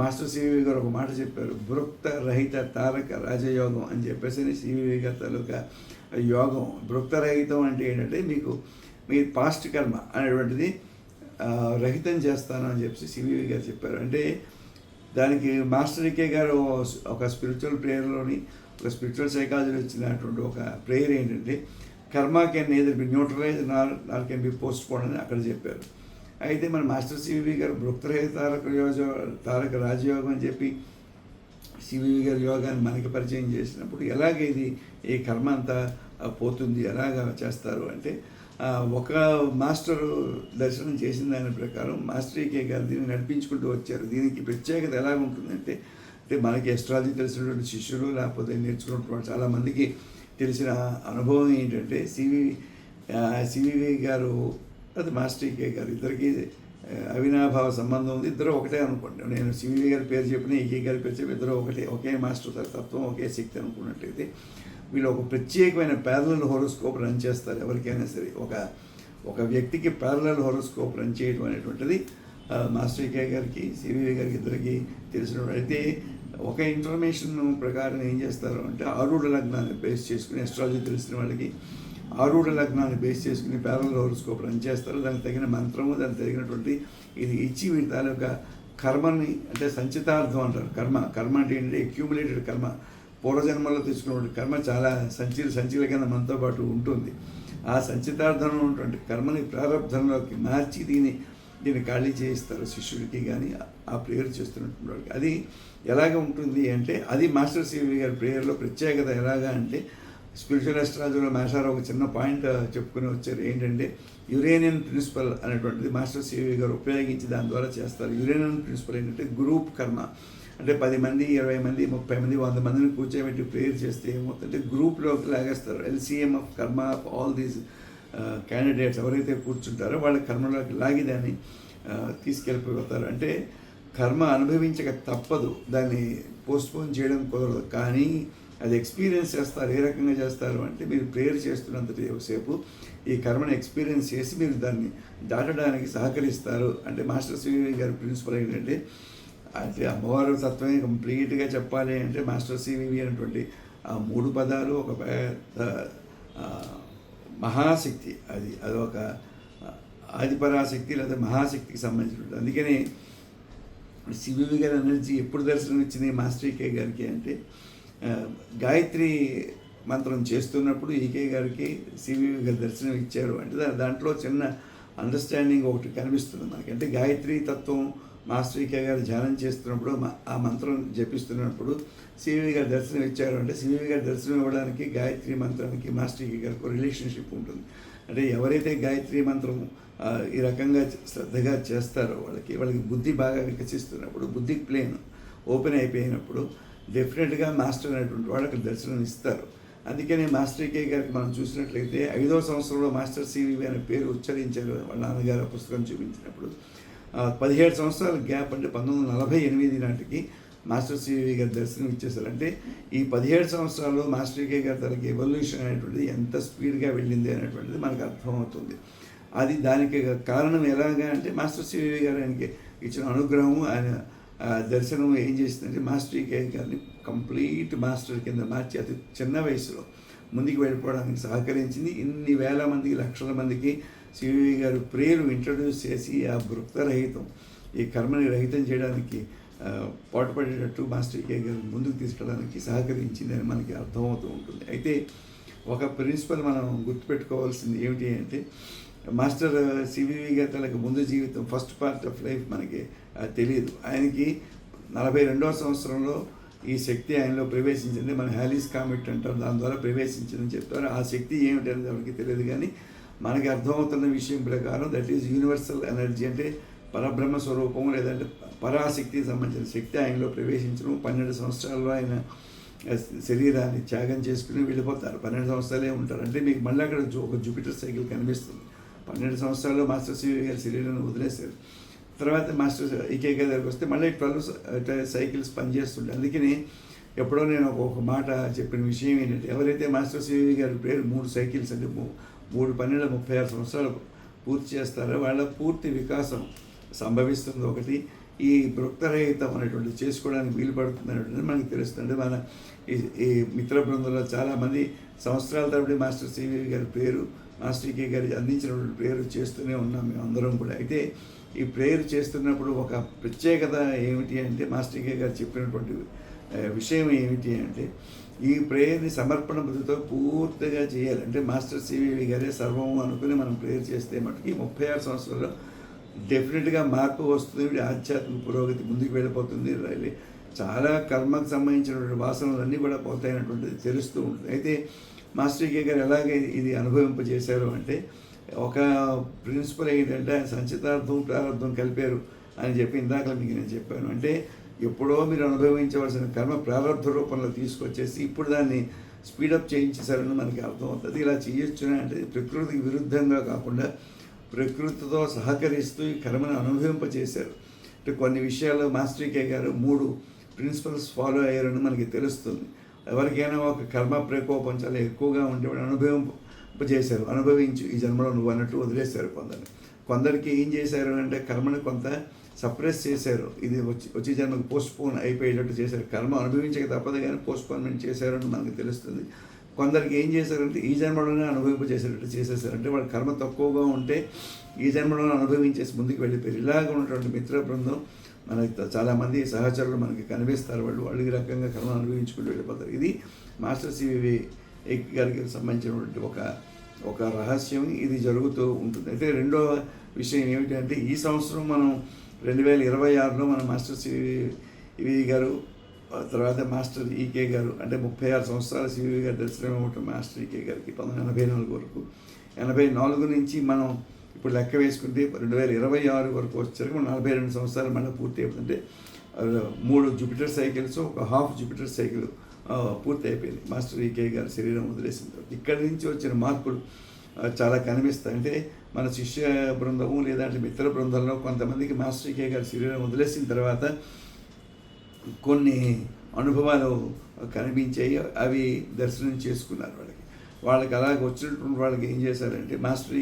మాస్టర్ సివివి గారు ఒక మాట చెప్పారు, భృక్త రహిత తారక రాజయోగం అని చెప్పేసి సివివి గారి తాలూకా యోగం. భృక్త రహితం అంటే ఏంటంటే మీ పాస్ట్ కర్మ అనేటువంటిది రహితం చేస్తాను అని చెప్పి సివివి గారు చెప్పారు. అంటే దానికి మాస్టర్ ఈకే గారు ఒక స్పిరిచువల్ ప్రేయర్లోని, ఒక స్పిరిచువల్ సైకాలజీలో ఇచ్చినటువంటి ఒక ప్రేయర్ ఏంటంటే, కర్మ can neither B neutralise Nar can be post phone అని అక్కడ చెప్పారు. అయితే మన మాస్టర్ సివివి గారు భృక్తరహిత తారక రాజయోగం అని చెప్పి సివివి గారి యోగాన్ని మనకి పరిచయం చేసినప్పుడు ఎలాగ ఈ కర్మ అంతా పోతుంది, ఎలాగ చేస్తారు అంటే, ఒక మాస్టరు దర్శనం చేసిన దాని ప్రకారం మాస్టర్ ఈకే గారు దీన్ని నడిపించుకుంటూ వచ్చారు. దీనికి ప్రత్యేకత ఎలా ఉంటుందంటే, మనకి ఎస్ట్రాలజీ తెలిసినటువంటి శిష్యులు లేకపోతే నేర్చుకున్నటువంటి చాలామందికి తెలిసిన అనుభవం ఏంటంటే, సివివి గారు అది మాస్టర్ ఈకే గారు ఇద్దరికి అవినాభావ సంబంధం ఉంది. ఇద్దరు ఒకటే అనుకోండి. నేను సివివి గారి పేరు చెప్పిన ఈకే గారి పేరు చెప్పిన ఇద్దరు ఒకటే, ఒకే మాస్టర్ తత్వం, ఒకే శక్తి అనుకున్నట్లయితే వీళ్ళు ఒక ప్రత్యేకమైన ప్యారలల్ హోరోస్కోప్ రన్ చేస్తారు. ఎవరికైనా సరే ఒక వ్యక్తికి ప్యారలల్ హోరోస్కోప్ రన్ చేయడం అనేటువంటిది మాస్టర్ ఈకే గారికి, సివివి గారికి ఇద్దరికి తెలిసిన. అయితే ఒక ఇన్ఫర్మేషన్ ప్రకారం ఏం చేస్తారు అంటే, ఆరూఢ లగ్నాన్ని బేస్ చేసుకుని, ఎస్ట్రాలజీ తెలిసిన వాళ్ళకి ఆరూఢ లగ్నాన్ని బేస్ చేసుకుని ప్యారలల్ హోరోస్కోప్ రన్ చేస్తారు. దానికి తగిన మంత్రము, దానికి తగినటువంటి ఇది ఇచ్చి వీళ్ళ తాలూకా కర్మని, అంటే సంచితార్థం అంటారు. కర్మ అంటే ఏంటంటే అక్యూములేటెడ్ కర్మ, పూర్వజన్మలో తీసుకున్న కర్మ చాలా సంచిల కింద మనతో పాటు ఉంటుంది. ఆ సంచితార్థంలో ఉన్నటువంటి కర్మని ప్రారంధంలోకి మార్చి దీన్ని ఖాళీ చేయిస్తారు శిష్యుడికి కానీ ఆ ప్రేయర్ చేస్తున్నటువంటి వాడికి. అది ఎలాగ ఉంటుంది అంటే, అది మాస్టర్ సివి గారి ప్రేయర్లో ప్రత్యేకత. ఎలాగా అంటే, స్పిరిచువల్ అస్ట్రాలజీలో మాస్టర్ ఒక చిన్న పాయింట్ చెప్పుకుని వచ్చారు. ఏంటంటే, యురేనియన్ ప్రిన్సిపల్ అనేటువంటిది మాస్టర్ సివి గారు ఉపయోగించి దాని ద్వారా చేస్తారు. యురేనియన్ ప్రిన్సిపల్ ఏంటంటే గ్రూప్ కర్మ. అంటే 10 మంది, 20 మంది, 30 మంది, 100 మందిని కూర్చోబెట్టి ప్రేయర్ చేస్తే ఏమవుతుందంటే గ్రూప్లోకి లాగేస్తారు. ఎల్సిఎం ఆఫ్ కర్మ ఆఫ్ ఆల్ దీస్ క్యాండిడేట్స్ ఎవరైతే కూర్చుంటారో వాళ్ళ కర్మలోకి లాగి దాన్ని తీసుకెళ్ళిపోతారు. అంటే కర్మ అనుభవించక తప్పదు, దాన్ని పోస్ట్పోన్ చేయడం కుదరదు. కానీ అది ఎక్స్పీరియన్స్ చేస్తారు. ఏ రకంగా చేస్తారు అంటే, మీరు ప్రేయర్ చేస్తున్నంతసేపు ఈ కర్మని ఎక్స్పీరియన్స్ చేసి మీరు దాన్ని దాటడానికి సహకరిస్తారు. అంటే మాస్టర్ సివి గారి ప్రిన్సిపల్ ఏంటంటే, అంటే అమ్మవారు తత్వమే కంప్లీట్గా చెప్పాలి అంటే మాస్టర్ సివి అనేటువంటి ఆ 3 పదాలు ఒక పెద్ద మహాశక్తి. అదొక ఆదిపరాశక్తి లేదా మహాశక్తికి సంబంధించినటువంటి. అందుకని సివి గారి ఎనర్జీ ఎప్పుడు దర్శనం ఇచ్చింది మాస్టర్ కే గారికి అంటే, గాయత్రి మంత్రం చేస్తున్నప్పుడు ఈకే గారికి సివి గారి దర్శనం ఇచ్చారు. అంటే దాంట్లో చిన్న అండర్స్టాండింగ్ ఒకటి కనిపిస్తుంది మనకి. అంటే గాయత్రి తత్వం మాస్టర్ ఈకే గారు ధ్యానం చేస్తున్నప్పుడు ఆ మంత్రం జపిస్తున్నప్పుడు సివి గారు దర్శనం ఇచ్చారు. అంటే సివి గారు దర్శనం ఇవ్వడానికి గాయత్రి మంత్రానికి మాస్టర్ ఈకే గారికి ఒక రిలేషన్షిప్ ఉంటుంది. అంటే ఎవరైతే గాయత్రి మంత్రం ఈ రకంగా శ్రద్ధగా చేస్తారో వాళ్ళకి బుద్ధి బాగా వికసిస్తున్నప్పుడు, బుద్ధి ప్లేన్ ఓపెన్ అయిపోయినప్పుడు డెఫినెట్గా మాస్టర్ అనేటువంటి వాళ్ళకి దర్శనం ఇస్తారు. అందుకని మాస్టర్ కే గారికి మనం చూసినట్లయితే 5వ సంవత్సరంలో మాస్టర్ సివి అనే పేరు ఉచ్చరించారు. వాళ్ళ నాన్నగారు పుస్తకం చూపించినప్పుడు 17 సంవత్సరాల గ్యాప్, అంటే 1948 నాటికి మాస్టర్ సివి గారి దర్శనం ఇచ్చేసారు. అంటే ఈ 17 సంవత్సరాల్లో మాస్టర్ కే గారి తనకి ఎవల్యూషన్ అనేటువంటిది ఎంత స్పీడ్గా వెళ్ళింది అనేటువంటిది మనకు అర్థమవుతుంది. దానికి కారణం ఎలాగా అంటే, మాస్టర్ సివి గారు ఆయనకి ఇచ్చిన అనుగ్రహం, ఆయన దర్శనం ఏం చేసిందంటే మాస్టర్ కే గారిని కంప్లీట్ మాస్టర్ కింద మార్చి అతి చిన్న వయసులో ముందుకు వెళ్ళిపోవడానికి సహకరించింది. ఇన్ని వేల మందికి, లక్షల మందికి సివి గారు ప్రేయర్ ఇంట్రడ్యూస్ చేసి ఆ భృక్తరహితం, ఈ కర్మని రహితం చేయడానికి పాటుపడేటట్టు మాస్టర్ కే గారు ముందుకు తీసుకెళ్ళడానికి సహకరించిందని మనకి అర్థమవుతూ ఉంటుంది. అయితే ఒక ప్రిన్సిపల్ మనం గుర్తుపెట్టుకోవాల్సింది ఏమిటి అంటే, మాస్టర్ సివి గారి తనకు ముందు జీవితం ఫస్ట్ పార్ట్ ఆఫ్ లైఫ్ మనకి తెలియదు. ఆయనకి 42వ సంవత్సరంలో ఈ శక్తి ఆయనలో ప్రవేశించింది. మన హ్యాలీస్ కామెట్ అంటారు, దాని ద్వారా ప్రవేశించిందని చెప్తారు. ఆ శక్తి ఏమిటనేది ఎవరికి తెలియదు. కానీ మనకి అర్థమవుతున్న విషయం ప్రకారం దట్ ఈజ్ యూనివర్సల్ ఎనర్జీ. అంటే పరబ్రహ్మ స్వరూపం లేదంటే పరాశక్తికి సంబంధించిన శక్తి ఆయనలో ప్రవేశించడం. 12 సంవత్సరాల్లో ఆయన శరీరాన్ని త్యాగం చేసుకుని వెళ్ళిపోతారు. 12 సంవత్సరాలే ఉంటారు. అంటే మీకు మళ్ళీ అక్కడ ఒక జూపిటర్ సైకిల్ కనిపిస్తుంది. 12 సంవత్సరాల్లో మాస్టర్ సివి గారి శరీరాన్ని వదిలేశారు. తర్వాత మాస్టర్ ఈకే గారి దగ్గరికి వస్తే మళ్ళీ 12 సైకిల్స్ పనిచేస్తుంటాయి. అందుకని ఎప్పుడో నేను ఒక మాట చెప్పిన విషయం ఏంటంటే, ఎవరైతే మాస్టర్ సివి గారి పేరు 3 సైకిల్స్ అంటే 3 12 36 సంవత్సరాలు పూర్తి చేస్తారో వాళ్ళ పూర్తి వికాసం సంభవిస్తుంది. ఒకటి, ఈ భృక్తరహితం అనేటువంటి చేసుకోవడానికి వీలు పడుతుంది అనేటువంటిది మనకి తెలుస్తుంది. మన ఈ మిత్ర బృందంలో చాలామంది సంవత్సరాల తరబడి మాస్టర్ సివి గారి పేరు, మాస్టర్ కే గారి అందించినటువంటి ప్రేయర్ చేస్తూనే ఉన్నాం మేము అందరం కూడా. అయితే ఈ ప్రేయర్ చేస్తున్నప్పుడు ఒక ప్రత్యేకత ఏమిటి అంటే, మాస్టర్ కే గారు చెప్పినటువంటి విషయం ఏమిటి అంటే, ఈ ప్రేయర్ని సమర్పణ బుద్ధితో పూర్తిగా చేయాలి. అంటే మాస్టర్ సివి గారే సర్వం అనుకుని మనం ప్రేయర్ చేస్తే మటుకి 36 సంవత్సరాల్లో డెఫినెట్గా మార్పు వస్తుంది. ఆధ్యాత్మిక పురోగతి ముందుకు వెళ్ళిపోతుంది. చాలా కర్మకు సంబంధించినటువంటి వాసనలన్నీ కూడా పోతాయనేటువంటిది తెలుస్తూ ఉంటుంది. అయితే మాస్టర్ కే గారు ఎలాగే ఇది అనుభవింపజేశారు అంటే, ఒక ప్రిన్సిపల్ ఏంటంటే ఆయన సంచితార్థం ప్రారంభం కలిపారు అని చెప్పి ఇందాక మీకు నేను చెప్పాను. అంటే ఎప్పుడో మీరు అనుభవించవలసిన కర్మ ప్రారంభ రూపంలో తీసుకొచ్చేసి ఇప్పుడు దాన్ని స్పీడప్ చేయించేశారని మనకి అర్థమవుతుంది. ఇలా చేయొచ్చు అంటే ప్రకృతికి విరుద్ధంగా కాకుండా ప్రకృతితో సహకరిస్తూ ఈ కర్మను అనుభవింపజేశారు. అంటే కొన్ని విషయాల్లో మాస్టర్ కే గారు 3 ప్రిన్సిపల్స్ ఫాలో అయ్యారని మనకి తెలుస్తుంది. ఎవరికైనా ఒక కర్మ ప్రకోపం చాలా ఎక్కువగా ఉండేవాడు అనుభవింపజేశారు. అనుభవించు ఈ జన్మలో నువ్వు అన్నట్టు వదిలేశారు కొందరికి ఏం చేశారు అంటే, కర్మను కొంత సప్రెస్ చేశారు. ఇది వచ్చే జన్మకు పోస్ట్పోన్ అయిపోయేటట్టు చేశారు. కర్మ అనుభవించక తప్పదు కానీ పోస్ట్పోన్మెంట్ చేశారని మనకు తెలుస్తుంది. కొందరికి ఏం చేశారంటే ఈ జన్మలోనే అనుభవింపజేసేటట్టు చేసేసారు. అంటే వాళ్ళ కర్మ తక్కువగా ఉంటే ఈ జన్మలోనే అనుభవించేసి ముందుకు వెళ్ళిపోయారు. ఇలాగ ఉన్నటువంటి మిత్ర బృందం మనకి చాలామంది సహచరులు మనకి కనిపిస్తారు, వాళ్ళు ఈ రకంగా కర్మను అనుభవించుకుంటూ వెళ్ళిపోతారు. ఇది మాస్టర్ సివి గారికి సంబంధించినటువంటి ఒక రహస్యం, ఇది జరుగుతూ ఉంటుంది. అయితే రెండో విషయం ఏమిటంటే ఈ సంవత్సరం మనం 2026లో మన మాస్టర్ సివి గారు, తర్వాత మాస్టర్ ఈకే గారు, అంటే 36 సంవత్సరాల సివి గారు దర్శనం ఇవ్వటం మాస్టర్ ఈకే గారికి 1984 వరకు. 84 నుంచి మనం ఇప్పుడు లెక్క వేసుకుంటే 2026 వరకు వచ్చేసరికి 42 సంవత్సరాలు మళ్ళీ పూర్తి అయిపోతుంటే 3 జూపిటర్ సైకిల్స్, ఒక హాఫ్ జూపిటర్ సైకిల్ పూర్తి అయిపోయింది మాస్టర్ ఈకే గారు శరీరం వదిలేసిన తర్వాత. ఇక్కడి నుంచి వచ్చిన మార్పులు చాలా కనిపిస్తాయి. అంటే మన శిష్య బృందము లేదంటే మిత్ర బృందంలో కొంతమందికి మాస్టర్ ఈకే గారు శరీరం వదిలేసిన తర్వాత కొన్ని అనుభవాలు కనిపించాయి, అవి దర్శనం చేసుకున్నారు. వాళ్ళకి అలాగ వచ్చినటువంటి వాళ్ళకి ఏం చేశారంటే మాస్టర్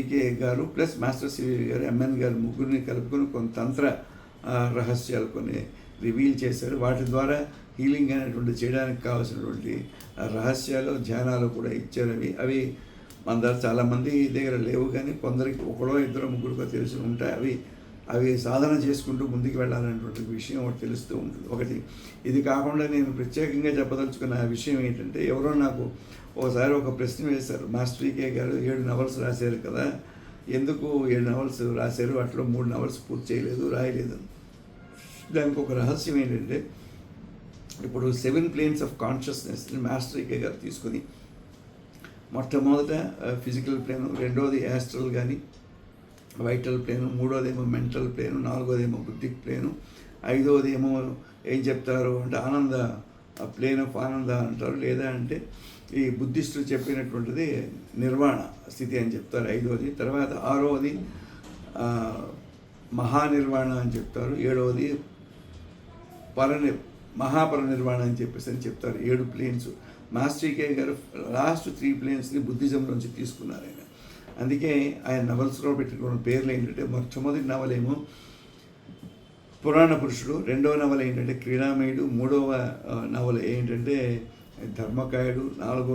ఈకే గారు ప్లస్ మాస్టర్ సివి గారు, ఎంఎన్ గారు ముగ్గురిని కలుపుకొని కొన్ని తంత్ర రహస్యాలు కొన్ని రివీల్ చేశారు. వాటి ద్వారా హీలింగ్ అనేటువంటి చేయడానికి కావాల్సినటువంటి రహస్యాలు ధ్యానాలు కూడా ఇచ్చారు. అవి మన దగ్గర చాలామంది దగ్గర లేవు, కానీ కొందరికి ఒకడో ఇద్దరు ముగ్గురికో తెలిసి ఉంటాయి. అవి సాధన చేసుకుంటూ ముందుకు వెళ్ళాలనేటువంటి విషయం ఒకటి తెలుస్తూ ఉంటుంది. ఒకటి ఇది కాకుండా నేను ప్రత్యేకంగా చెప్పదలుచుకున్న విషయం ఏంటంటే, ఎవరో నాకు ఒకసారి ఒక ప్రశ్న వేశారు, మాస్టర్ ఈకే గారు 7 నవల్స్ రాశారు కదా, ఎందుకు 7 నవల్స్ రాశారు, వాటిలో 3 నవల్స్ పూర్తి చేయలేదు, రాయలేదు. దానికి ఒక రహస్యం ఏంటంటే, ఇప్పుడు 7 ప్లేన్స్ ఆఫ్ కాన్షియస్నెస్ని మాస్టర్ ఈకే గారు తీసుకొని మొట్టమొదట ఫిజికల్ ప్లేను, రెండోది యాస్ట్రల్ కానీ వైటల్ ప్లేను, మూడోదేమో మెంటల్ ప్లేను, నాలుగోదేమో బుద్ధిక్ ప్లేను, ఐదోదేమో ఏం చెప్తారు అంటే ఆనంద ప్లేన్ ఆఫ్ ఆనంద అంటారు, లేదా అంటే ఈ బుద్ధిస్టులు చెప్పినటువంటిది నిర్వాణ స్థితి అని చెప్తారు ఐదోది. తర్వాత ఆరోది మహానిర్వాణ అని చెప్తారు, ఏడవది మహాపరినిర్వాణ అని చెప్తారు. 7 ప్లేన్స్. మాస్టర్ ఈకే గారు లాస్ట్ 3 ప్లేన్స్ని బుద్ధిజంలోంచి తీసుకున్నారు ఆయన. అందుకే ఆయన నవల్స్లో పెట్టుకున్న పేర్లు ఏంటంటే, మొట్టమొదటి నవలేమో పురాణ పురుషుడు, రెండవ నవల ఏంటంటే క్రీడామయుడు, మూడవ నవల ఏంటంటే ధర్మకాయుడు, నాలుగో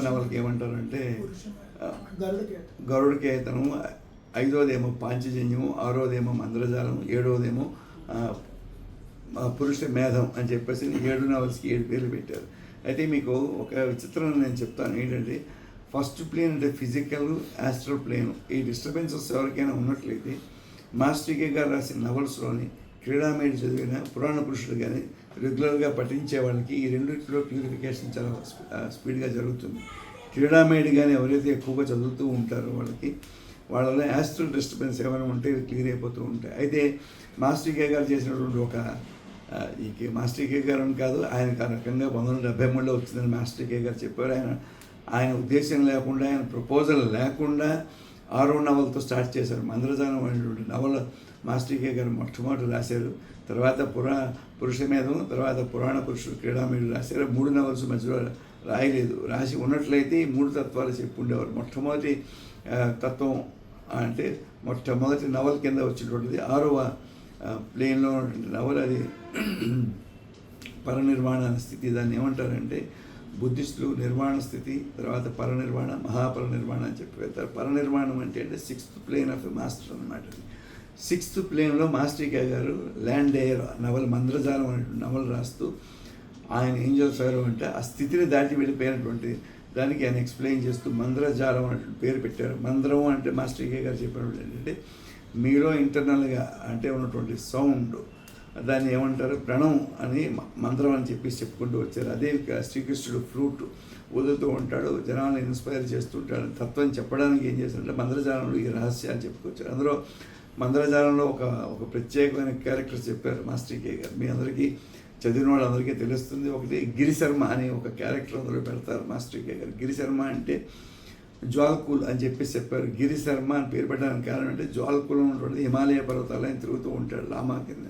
నవలకి ఏమంటారంటే గరుడకేతనము, ఐదోదేమో పాంచజన్యము, ఆరోదేమో మంద్రజాలము, ఏడవదేమో పురుష మేధం అని చెప్పేసి 7 నవల్స్కి 7 పేర్లు పెట్టారు. అయితే మీకు ఒక విచిత్రం నేను చెప్తాను ఏంటంటే, ఫస్ట్ ప్లేన్ అంటే ఫిజికల్ యాస్ట్రల్ ప్లేన్. ఈ డిస్టర్బెన్సెస్ ఎవరికైనా ఉన్నట్లయితే మాస్టర్ ఈకే గారు రాసిన నవల్స్లోని క్రీడామేడ్ చదివిన పురాణ పురుషుడు కానీ రెగ్యులర్గా పఠించే వాళ్ళకి ఈ రెండింటిలో ప్యూరిఫికేషన్ చాలా స్పీడ్గా జరుగుతుంది. క్రీడామేడ్ కానీ ఎవరైతే ఎక్కువగా చదువుతూ ఉంటారో వాళ్ళలో యాస్ట్రల్ డిస్టర్బెన్స్ ఏమైనా ఉంటే క్లియర్ అయిపోతూ ఉంటాయి. అయితే మాస్టర్ ఈకే గారు చేసినటువంటి మాస్టర్ ఈకే గారు అని కాదు, ఆయన రకంగా 1973లో వచ్చిందని మాస్టర్ ఈకే గారు చెప్పారు. ఆయన ఉద్దేశం లేకుండా, ఆయన ప్రపోజల్ లేకుండా 6వ నవలతో స్టార్ట్ చేశారు. మంద్రజాలం అనేటువంటి నవల మాస్టర్ ఈకే గారు మొట్టమొదటి రాశారు. తర్వాత పురుషమేధం, తర్వాత పురాణ పురుషుడు, క్రీడామేడు రాశారు. 3 నవల్స్ మధ్యలో రాయలేదు. రాసి ఉన్నట్లయితే 3 తత్వాలు చెప్పి ఉండేవారు. మొట్టమొదటి తత్వం అంటే మొట్టమొదటి నవల కింద వచ్చేటువంటిది 6వ ప్లేన్లో ఉన్నటువంటి నవల, అది పరనిర్వాణ స్థితి. దాన్ని ఏమంటారంటే బుద్ధిస్టులు నిర్వాణ స్థితి, తర్వాత పరనిర్వాణ, మహాపరనిర్వాణ అని చెప్పి వెళ్తారు. పరనిర్వాణం అంటే 6th ప్లేన్ ఆఫ్ మాస్టర్ అనమాట. 6th ప్లేన్లో మాస్టర్ ఈకే గారు ల్యాండ్ ఎయిర్ నవల మంద్రజాలం అనేటువంటి నవలు రాస్తూ ఆయన ఏం చేశారు అంటే, ఆ స్థితిని దాటి వెళ్ళిపోయినటువంటి దానికి ఆయన ఎక్స్ప్లెయిన్ చేస్తూ మంద్రజాలం అనేటువంటి పేరు పెట్టారు. మంద్రం అంటే మాస్టర్ ఈకే గారు చెప్పినప్పుడు ఏంటంటే, మీలో ఇంటర్నల్గా అంటే ఉన్నటువంటి సౌండ్, దాన్ని ఏమంటారు ప్రణవం అని మంత్రం అని చెప్పుకుంటూ వచ్చారు. అదే శ్రీకృష్ణుడు ఫ్లూట్ వదులుతూ ఉంటాడు, జనాలను ఇన్స్పైర్ చేస్తుంటాడు. తత్వం చెప్పడానికి ఏం చేశారంటే మంత్రజాలంలో ఈ రహస్యాలు చెప్పుకొచ్చారు. అందులో మంత్రజాలంలో ఒక ప్రత్యేకమైన క్యారెక్టర్ చెప్పారు మాస్టర్ ఈకే గారు. మీ అందరికీ చదివిన వాళ్ళందరికీ తెలుస్తుంది. ఒకటి గిరిశర్మ అనే ఒక క్యారెక్టర్ అందులో పెడతారు మాస్టర్ ఈకే గారు. గిరిశర్మ అంటే జ్వాల్కుల్ అని చెప్పారు. గిరిశర్మ అని పేరు పెట్టడానికి కారణం అంటే జ్వాల్కుల్ ఉన్నటువంటి హిమాలయ పర్వతాలు ఆయన తిరుగుతూ ఉంటాడు లామా కింద.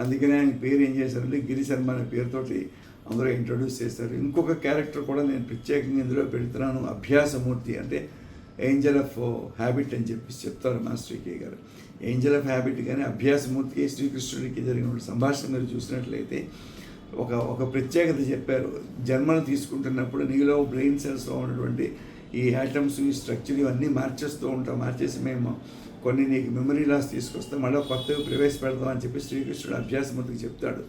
అందుకనే ఆయన పేరు ఏం చేశారంటే గిరిశర్మ అనే పేరుతోటి అందరూ ఇంట్రొడ్యూస్ చేశారు. ఇంకొక క్యారెక్టర్ కూడా నేను ప్రత్యేకంగా ఇందులో పెడుతున్నాను, అభ్యాసమూర్తి అంటే ఏంజల్ ఆఫ్ హ్యాబిట్ అని చెప్తారు మాస్టర్ ఈకే గారు. ఏంజల్ ఆఫ్ హ్యాబిట్ కానీ అభ్యాసమూర్తికి శ్రీకృష్ణుడికి జరిగిన సంభాషణ మీరు చూసినట్లయితే ఒక ప్రత్యేకత చెప్పారు. జన్మను తీసుకుంటున్నప్పుడు నీలో బ్రెయిన్ సెల్స్లో ఉన్నటువంటి ఈ యాటమ్స్ ఈ స్ట్రక్చర్ ఇవన్నీ మార్చేస్తూ ఉంటాం. మార్చేసి మేము కొన్ని నీకు మెమరీ లాస్ తీసుకొస్తాం, మళ్ళీ కొత్తవి ప్రవేశపెడతాం అని చెప్పి శ్రీకృష్ణుడు అభ్యాసమూర్తికి చెప్తాడు.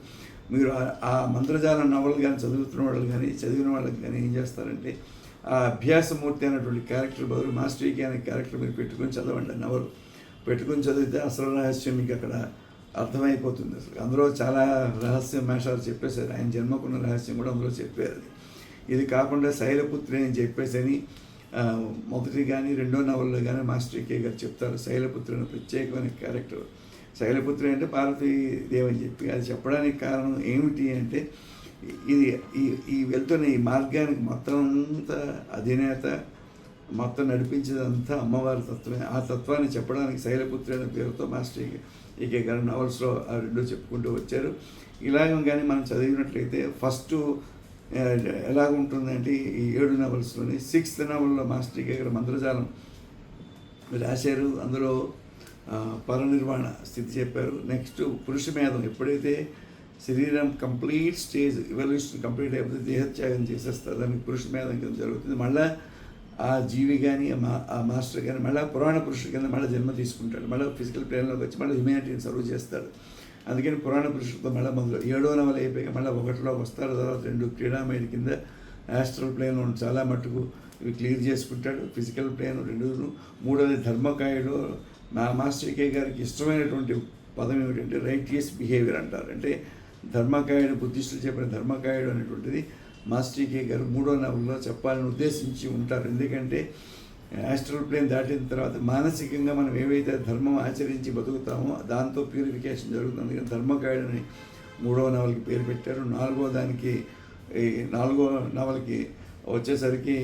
మీరు ఆ మంత్రజాలం నవలు కానీ చదువుతున్న వాళ్ళు కానీ చదివిన వాళ్ళకి కానీ ఏం చేస్తారంటే ఆ అభ్యాసమూర్తి అనేటువంటి క్యారెక్టర్ బదులు మాస్టర్కి అనే క్యారెక్టర్ మీరు పెట్టుకొని చదవండి. నవలు పెట్టుకొని చదివితే అసలు రహస్యం మీకు అక్కడ అర్థమైపోతుంది. అసలు అందులో చాలా రహస్య మేషాలు చెప్పేశారు. ఆయన జన్మకున్న రహస్యం కూడా అందులో చెప్పారు. ఇది కాకుండా శైలపుత్రి అని చెప్పేసి మొదటి కానీ రెండో నవల్లో కానీ మాస్టర్ కే గారు చెప్తారు. శైలపుత్రి అనే ప్రత్యేకమైన క్యారెక్టర్. శైలపుత్రి అంటే పార్వతీదేవి అని చెప్పి అది చెప్పడానికి కారణం ఏమిటి అంటే ఇది ఈ వెళ్తున్న ఈ మార్గానికి మొత్తం అంతా అధినేత మొత్తం నడిపించేదంతా అమ్మవారి తత్వమే. ఆ తత్వాన్ని చెప్పడానికి శైలపుత్రి అనే పేరుతో మాస్టర్ ఈకే గారు నవల్స్లో ఆ రెండు చెప్పుకుంటూ వచ్చారు. ఇలాగ కానీ మనం చదివినట్లయితే ఫస్ట్ ఎలాగ ఉంటుందంటే ఈ 7 నవల్స్లోని 6th నవల్లో మాస్టర్ ఈకే గారు మంత్రజాలం రాశారు. అందులో పరనిర్వాణ స్థితి చెప్పారు. నెక్స్ట్ పురుషమేధం, ఎప్పుడైతే శరీరం కంప్లీట్ స్టేజ్ ఎవల్యూషన్ కంప్లీట్ అయిపోతే దేహత్యాగం చేసేస్తారు, దానికి పురుషమేధం కింద జరుగుతుంది. మళ్ళీ ఆ జీవి కానీ ఆ మాస్టర్ కానీ మళ్ళీ పురాణ పురుషుడి కింద మళ్ళీ జన్మ తీసుకుంటాడు. మళ్ళీ ఫిజికల్ ప్లేన్లోకి వచ్చి మళ్ళీ హ్యూమానిటీని సర్వ్ చేస్తాడు. అందుకని పురాణ పురుషుడితో మళ్ళీ మొదలు 7వ నవల అయిపోయాక మళ్ళీ 1లోకి వస్తారు. తర్వాత 2 క్రీడామయుడి కింద యాస్ట్రల్ ప్లేన్ చాలా మట్టుకు ఇవి క్లియర్ చేసుకుంటాడు. Physical plane 2. 3వది ధర్మకాయుడు. మాస్టర్ కే గారికి ఇష్టమైనటువంటి పదం ఏమిటంటే రైటియస్ బిహేవియర్ అంటారు. అంటే ధర్మకాయుడు బుద్ధిస్టులు చెప్పిన ధర్మకాయుడు అనేటువంటిది మాస్టర్ కే గారు 3వ నవల్లో చెప్పాలని ఉద్దేశించి ఉంటారు. ఎందుకంటే యాస్ట్రల్ ప్లేన్ దాటిన తర్వాత మానసికంగా మనం ఏవైతే ధర్మం ఆచరించి బతుకుతామో దాంతో ప్యూరిఫికేషన్ జరుగుతుంది. అందుకని ధర్మకాయుడని 3వ నవలకి పేరు పెట్టారు. 4వ నవలకి వచ్చేసరికి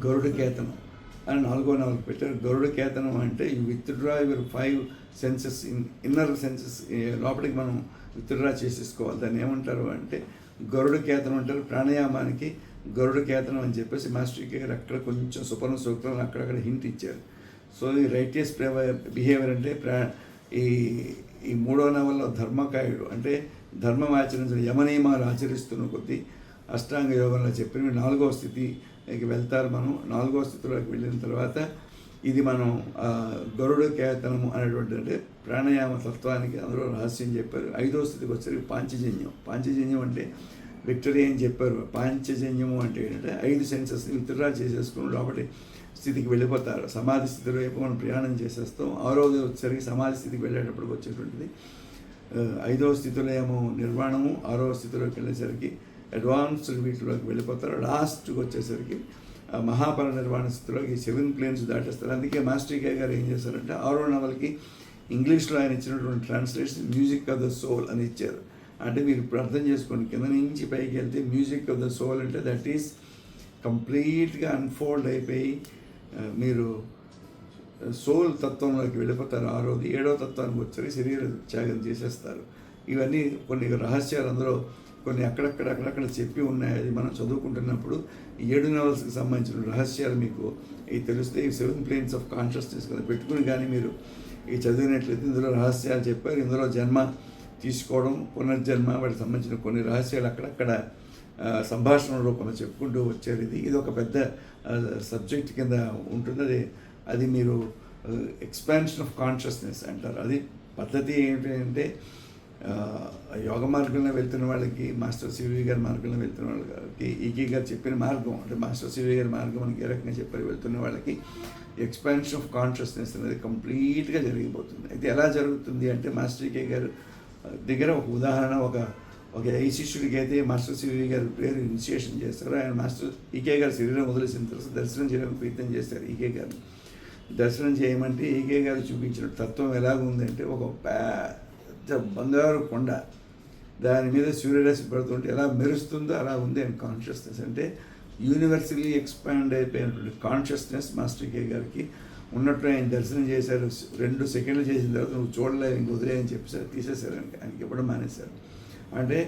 గరుడ కేతనం అని 4వ నవలకి పెట్టారు. గరుడ కేతనం అంటే you withdraw your 5 senses inner senses లోపలికి మనం విత్డ్రా చేసేసుకోవాలి. దాన్ని ఏమంటారు అంటే గరుడ కేతనం అంటారు. ప్రాణాయామానికి గరుడ కేతనం అని చెప్పేసి మాస్టర్ కే గారు అక్కడ కొంచెం సుపర్ణ సూక్తులను అక్కడక్కడ హింట్ ఇచ్చారు. సో ఈ రైటియస్ బిహేవియర్ అంటే ఈ 3వ నవల్లో ధర్మకాయుడు అంటే ధర్మం ఆచరించిన యమనియమాలు ఆచరిస్తున్న కొద్దీ అష్టాంగ యోగంలో చెప్పిన 4వ స్థితికి వెళ్తారు. మనం 4వ స్థితిలోకి వెళ్ళిన తర్వాత ఇది మనం గరుడ కేతనము అనేటువంటి అంటే ప్రాణాయామ తత్వానికి అందులో రహస్యం చెప్పారు. 5వ స్థితికి వచ్చేసరికి పాంచజన్యం అంటే విక్టరీ అని చెప్పారు. పాంచజన్యము అంటే ఏంటంటే 5 సెన్సెస్ని విత్డ్రా చేసేసుకుని లోపలి స్థితికి వెళ్ళిపోతారు. సమాధి స్థితి వైపు మనం ప్రయాణం చేసేస్తాం. 6వది వచ్చేసరికి సమాధి స్థితికి వెళ్ళేటప్పుడు వచ్చేటువంటిది. 5వ స్థితిలో ఏమో నిర్వాణము, 6వ స్థితిలోకి వెళ్ళేసరికి అడ్వాన్స్డ్ వీటిలోకి వెళ్ళిపోతారు. లాస్ట్కి వచ్చేసరికి మహాపర నిర్వాణ స్థితిలోకి 7 ప్లేన్స్ దాటేస్తారు. అందుకే మాస్టర్ కే గారు ఏం చేశారంటే 6వ నవలకి ఇంగ్లీష్లో ఆయన ఇచ్చినటువంటి translation music of the soul అని ఇచ్చారు. అంటే మీరు ఇప్పుడు అర్థం చేసుకోండి, కింద నుంచి పైకి వెళ్తే మ్యూజిక్ ఆఫ్ ద సోల్ అంటే దట్ ఈస్ కంప్లీట్గా అన్ఫోల్డ్ అయిపోయి మీరు సోల్ తత్వంలోకి వెళ్ళిపోతారు. 6వది. 7వ తత్వానికి వచ్చి శరీర త్యాగం చేసేస్తారు. ఇవన్నీ కొన్ని రహస్యాలు అందులో కొన్ని అక్కడక్కడ చెప్పి ఉన్నాయి. అది మనం చదువుకుంటున్నప్పుడు ఈ 7 నవల్స్కి సంబంధించిన రహస్యాలు మీకు తెలిస్తే ఈ 7 ప్లేన్స్ ఆఫ్ కాన్షియస్నెస్ కదా పెట్టుకుని కానీ మీరు ఈ చదివినట్లయితే ఇందులో రహస్యాలు చెప్పారు. ఇందులో జన్మ తీసుకోవడం, పునర్జన్మ, వాటికి సంబంధించిన కొన్ని రహస్యాలు అక్కడక్కడ సంభాషణ రూపంలో చెప్పుకుంటూ వచ్చారు. ఇది ఒక పెద్ద సబ్జెక్ట్ కింద ఉంటుంది. అది మీరు ఎక్స్పాన్షన్ ఆఫ్ కాన్షియస్నెస్ అంటారు. అది పద్ధతి ఏంటంటే యోగ మార్గంలో వెళ్తున్న వాళ్ళకి, మాస్టర్ సివి గారి మార్గంలో వెళ్తున్న వాళ్ళకి, ఈకే గారు చెప్పిన మార్గం అంటే మాస్టర్ సివి గారి మార్గం మనకి ఏ రకంగా చెప్పారు వెళ్తున్న వాళ్ళకి ఎక్స్పాన్షన్ ఆఫ్ కాన్షియస్నెస్ అనేది కంప్లీట్గా జరిగిపోతుంది. అయితే ఎలా జరుగుతుంది అంటే మాస్టర్ ఈకే గారు దగ్గర ఒక ఉదాహరణ, ఒక ఏ శిష్యుడికి అయితే మాస్టర్ సివి గారు పేరు ఇనిషియేషన్ చేస్తారో ఆయన మాస్టర్ ఈకే గారు శరీరం వదిలేసిన తర్వాత దర్శనం చేయడానికి ప్రయత్నం చేస్తారు. ఈకే గారు దర్శనం చేయమంటే ఈకే గారు చూపించిన తత్వం ఎలాగుందంటే ఒక పెద్ద బంగారు కొండ, దాని మీద సూర్యరశ్మి పడుతుంటే ఎలా మెరుస్తుందో అలా ఉంది ఆయన కాన్షియస్నెస్. అంటే యూనివర్సల్లీ ఎక్స్పాండ్ అయిపోయినటువంటి కాన్షియస్నెస్ మాస్టర్ కే గారికి ఉన్నట్టు ఆయన దర్శనం చేశారు. 2 సెకండ్లు చేసిన తర్వాత నువ్వు చూడలేదు ఇంక వదిలేయని చెప్పేసారు, తీసేశారు. ఆయనకి ఇవ్వడం మానేశారు. అంటే